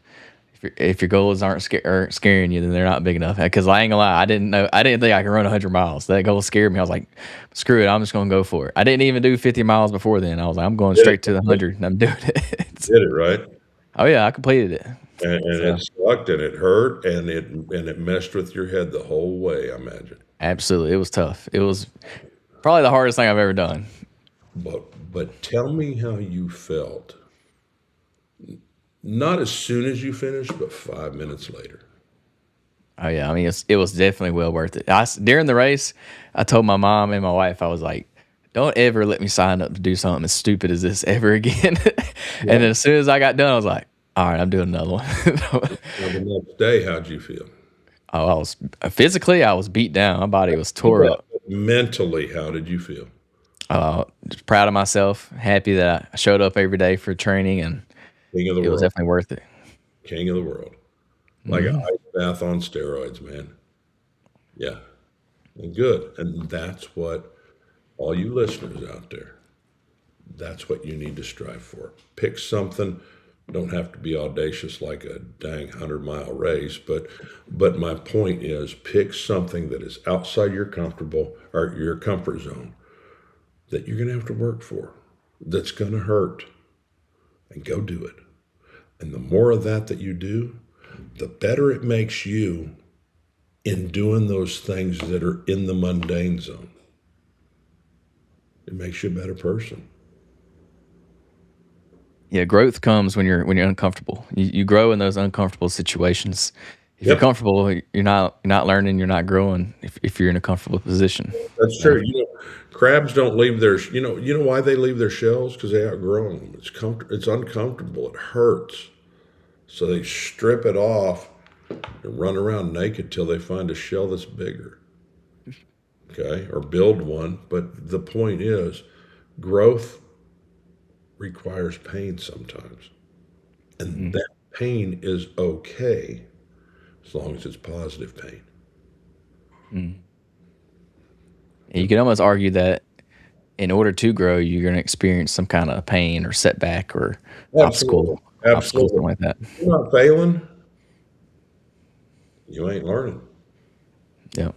if your goals aren't scaring you, then they're not big enough. Because I ain't gonna lie, I didn't think I could run 100 miles. That goal scared me. I was like, screw it, I'm just gonna go for it. I didn't even do 50 miles before then. I was like, I'm going did straight to the it. 100, and I'm doing it. Did it right, Oh yeah, I completed it. and it So sucked, and it hurt, and it messed with your head the whole way. I imagine. absolutely, it was tough. It was probably the hardest thing I've ever done. But tell me how you felt. Not as soon as you finished, but 5 minutes later. Oh yeah, I mean it was definitely well worth it. During the race, I told my mom and my wife, I was like, "Don't ever let me sign up to do something as stupid as this ever again." And Yeah. then as soon as I got done, I was like, "All right, I'm doing another one." Now the next day, how'd you feel? Oh, I was physically, I was beat down. My body was tore Yeah. up. Mentally, how did you feel? Just proud of myself, happy that I showed up every day for training, and King of the it was world. definitely worth it. King of the world. Like an Hmm. ice bath on steroids, man. Yeah. And good. And that's what all you listeners out there, that's what you need to strive for. Pick something. Don't have to be audacious like a dang 100-mile race, but my point is pick something that is outside your comfortable or your comfort zone that you're gonna have to work for, that's gonna hurt, and go do it. And the more of that you do, the better it makes you in doing those things that are in the mundane zone. It makes you a better person. Yeah, growth comes when you're uncomfortable. You grow in those uncomfortable situations. If you're Yep, comfortable, you're not learning, you're not growing. If you're in a comfortable position, that's you know. true. Crabs don't leave their, you know why they leave their shells? Because they outgrow them. It's uncomfortable. It hurts. So they strip it off and run around naked till they find a shell that's bigger. Okay, or build one. But the point is, growth requires pain sometimes. And Mm, that pain is okay as long as it's positive pain. mm. And you can almost argue that in order to grow, you're going to experience some kind of pain or setback or Absolutely. obstacle, Absolutely. something like that. If you're not failing, you ain't learning. Yeah.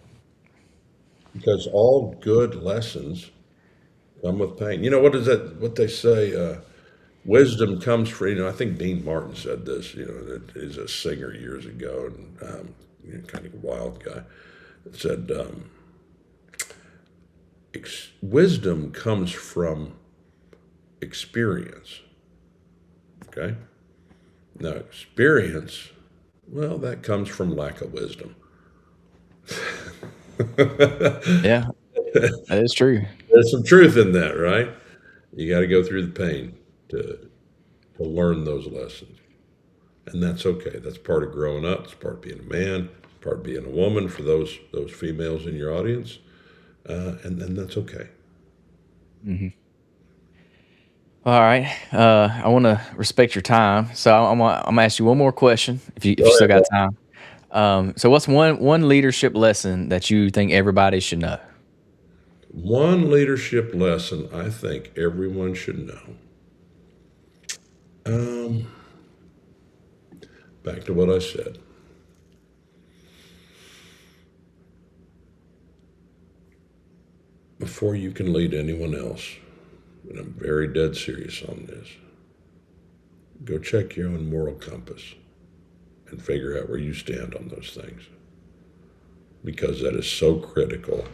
Because all good lessons come with pain. You know, what is that? What they say? Wisdom comes from, I think Dean Martin said this, that is a singer years ago, and kind of a wild guy. Said, wisdom comes from experience. Okay. Now, experience, well, that comes from lack of wisdom. Yeah, that is true. There's some truth in that, right? You got to go through the pain to to learn those lessons, and that's okay. That's part of growing up. It's part of being a man. It's part of being a woman for those females in your audience, and that's okay. Hmm. All right. I want to respect your time, so I'm gonna ask you one more question if Go you still got ahead. time. So what's one leadership lesson that you think everybody should know? One leadership lesson I think everyone should know. Um, Back to what I said. Before you can lead anyone else, and I'm very dead serious on this, go check your own moral compass and figure out where you stand on those things, because that is so critical.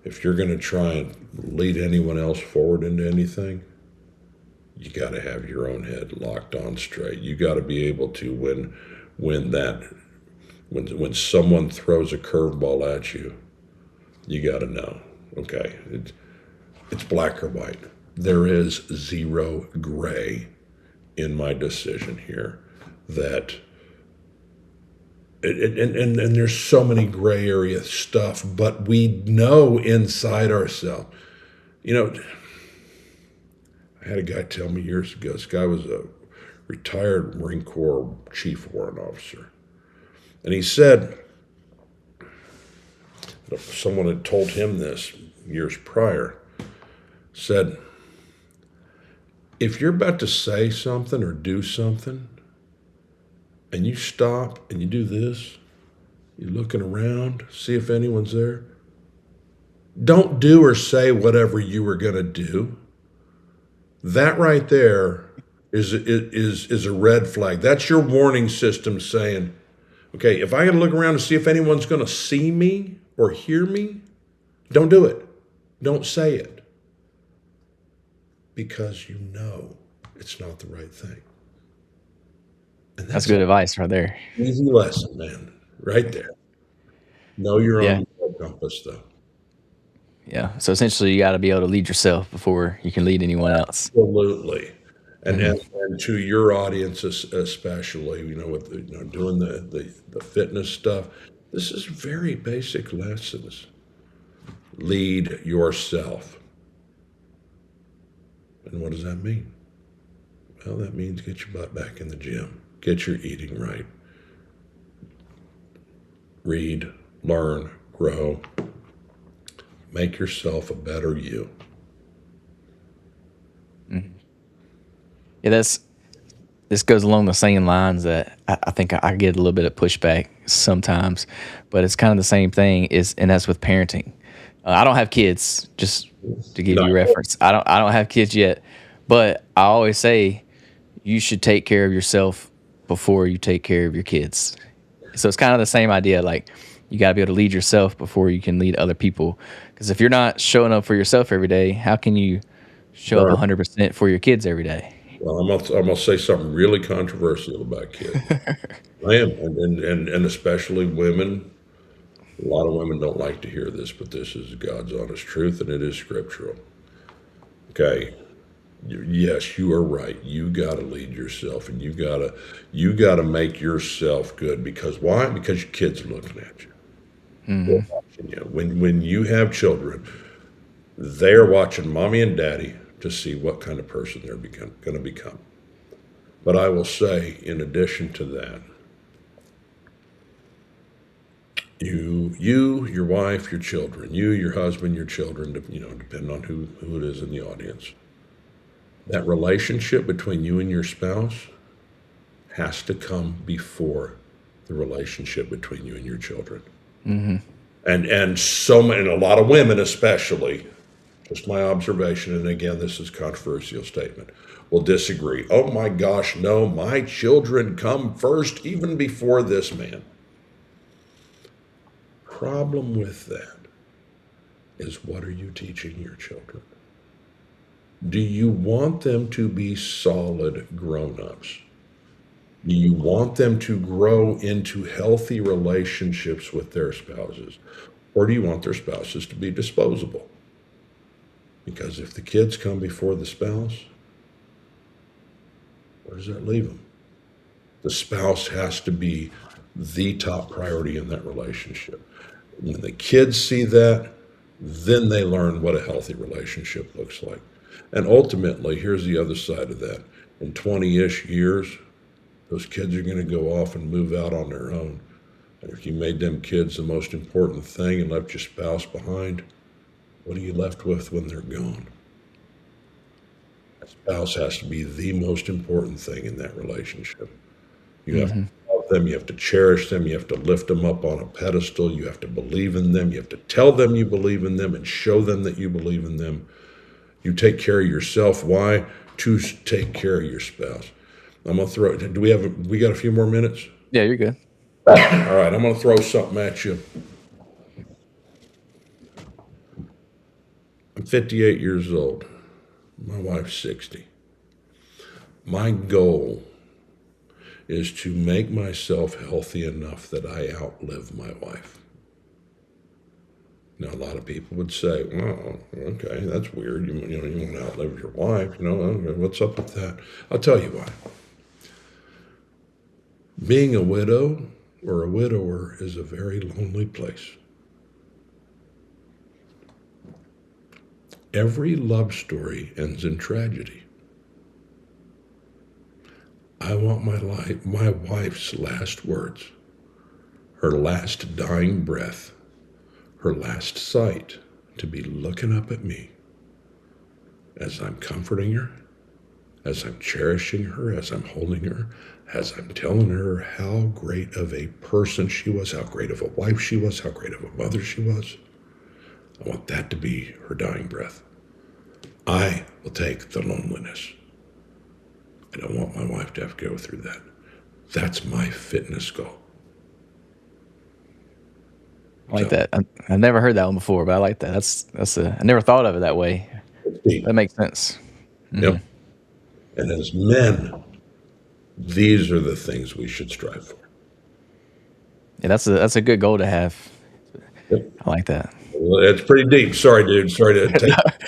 If you're going to try and lead anyone else forward into anything, you got to have your own head locked on straight. You got to be able to when that when someone throws a curveball at you, you got to know, okay, it's black or white. There is zero gray in my decision here. That and there's so many gray area stuff, but we know inside ourselves. You know, I had a guy tell me years ago. This guy was a retired Marine Corps chief warrant officer, and he said that someone had told him this years prior. Said, if you're about to say something or do something, and you stop and you do this, you're looking around, see if anyone's there. Don't do or say whatever you were going to do. That right there is a red flag. That's your warning system saying, okay, if I got to look around to see if anyone's going to see me or hear me, don't do it. Don't say it, because you know it's not the right thing. And That's that's an good advice right there. easy lesson, man, right there. Know your Yeah. own compass, though. Yeah. So essentially, you got to be able to lead yourself before you can lead anyone else. Absolutely. And, Hmm. and, and to your audience, especially, with doing the fitness stuff, this is very basic lessons. Lead yourself. And what does that mean? Well, that means get your butt back in the gym, get your eating right, read, learn, grow, make yourself a better you. Hmm. Yeah, this goes along the same lines that I think I get a little bit of pushback sometimes, but it's kind of the same thing. And that's with parenting. I don't have kids, just to give No, you reference. I don't have kids yet, but I always say you should take care of yourself before you take care of your kids. So it's kind of the same idea. Like you got to be able to lead yourself before you can lead other people. Because if you're not showing up for yourself every day, how can you show up darn. 100% for your kids every day? Well, I'm gonna say something really controversial about kids. I am, and especially women. A lot of women don't like to hear this, but this is God's honest truth, and it is scriptural. Okay, yes, you are right. You got to lead yourself, and you gotta make yourself good. Because why? Because your kids are looking at you. They're Hmm. watching you. When you have children, they are watching mommy and daddy to see what kind of person they're going to become. But I will say, in addition to that, your wife, your children, your husband, your children, depending on who it is in the audience, that relationship between you and your spouse has to come before the relationship between you and your children. Mm-hmm. And so many, and a lot of women especially, just my observation, and again, this is a controversial statement, will disagree. Oh my gosh, no, my children come first, even before this man. Problem with that is, what are you teaching your children? Do you want them to be solid grown-ups? Do you want them to grow into healthy relationships with their spouses? Or do you want their spouses to be disposable? Because if the kids come before the spouse, where does that leave them? The spouse has to be the top priority in that relationship. When the kids see that, then they learn what a healthy relationship looks like. And ultimately, here's the other side of that. In 20-ish years, those kids are going to go off and move out on their own. And if you made them kids the most important thing and left your spouse behind, what are you left with when they're gone? A spouse has to be the most important thing in that relationship. You have to love them, you have to cherish them, you have to lift them up on a pedestal, you have to believe in them, you have to tell them you believe in them and show them that you believe in them. You take care of yourself. Why? To take care of your spouse. I'm gonna throw. We got a few more minutes? Yeah, you're good. All right, I'm gonna throw something at you. I'm 58 years old. My wife's 60. My goal is to make myself healthy enough that I outlive my wife. Now, a lot of people would say, "Well, okay, that's weird. You want to outlive your wife. What's up with that?" I'll tell you why. Being a widow or a widower is a very lonely place. Every love story ends in tragedy. I want my wife's last words, her last dying breath, her last sight, to be looking up at me as I'm comforting her, as I'm cherishing her, as I'm holding her, as I'm telling her how great of a person she was, how great of a wife she was, how great of a mother she was. I want that to be her dying breath. I will take the loneliness. I don't want my wife to have to go through that. That's my fitness goal. I like that. I've never heard that one before, but I like that. I never thought of it that way. That makes sense. Yep. And as men, these are the things we should strive for. Yeah, that's a good goal to have. Yep. I like that. Well, it's pretty deep. Sorry, dude. Sorry to take it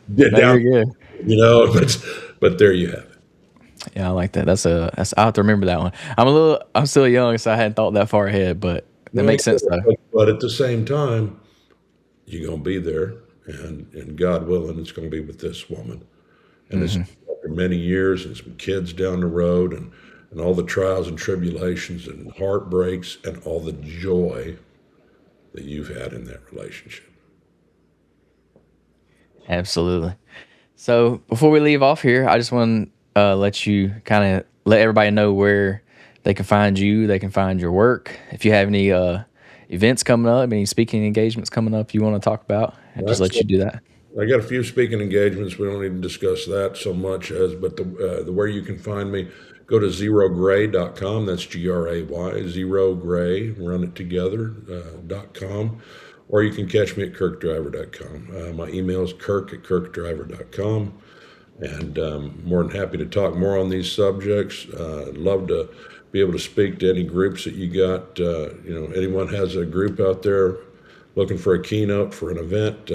No, down. you're good. But there you have it. Yeah, I like that. I have to remember that one. I'm still young, so I hadn't thought that far ahead, but that makes sense though. But at the same time, you're gonna be there, and God willing, it's gonna be with this woman. And it's after many years and some kids down the road, and all the trials and tribulations and heartbreaks and all the joy that you've had in that relationship. Absolutely. So before we leave off here, I just want to let you kind of let everybody know where they can find you, they can find your work. If you have any events coming up, any speaking engagements coming up you want to talk about, and just let you do that. I got a few speaking engagements. We don't need to discuss that so much but the where you can find me, go to zerogray.com. That's Gray, zerogray, run it together, .com. Or you can catch me at kirkdriver.com. My email is kirk@kirkdriver.com. And more than happy to talk more on these subjects. I'd love to be able to speak to any groups that you got. Anyone has a group out there looking for a keynote for an event,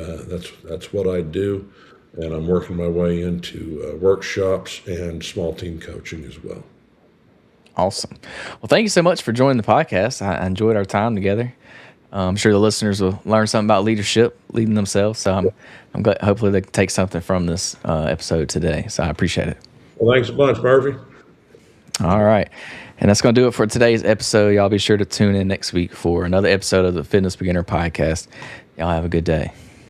that's what I do. And I'm working my way into workshops and small team coaching as well. Awesome. Well, thank you so much for joining the podcast. I enjoyed our time together. I'm sure the listeners will learn something about leadership, leading themselves. So I'm glad. Hopefully, they can take something from this episode today. So I appreciate it. Well, thanks a bunch, Murphy. All right. And that's going to do it for today's episode. Y'all be sure to tune in next week for another episode of the Fitness Beginner Podcast. Y'all have a good day.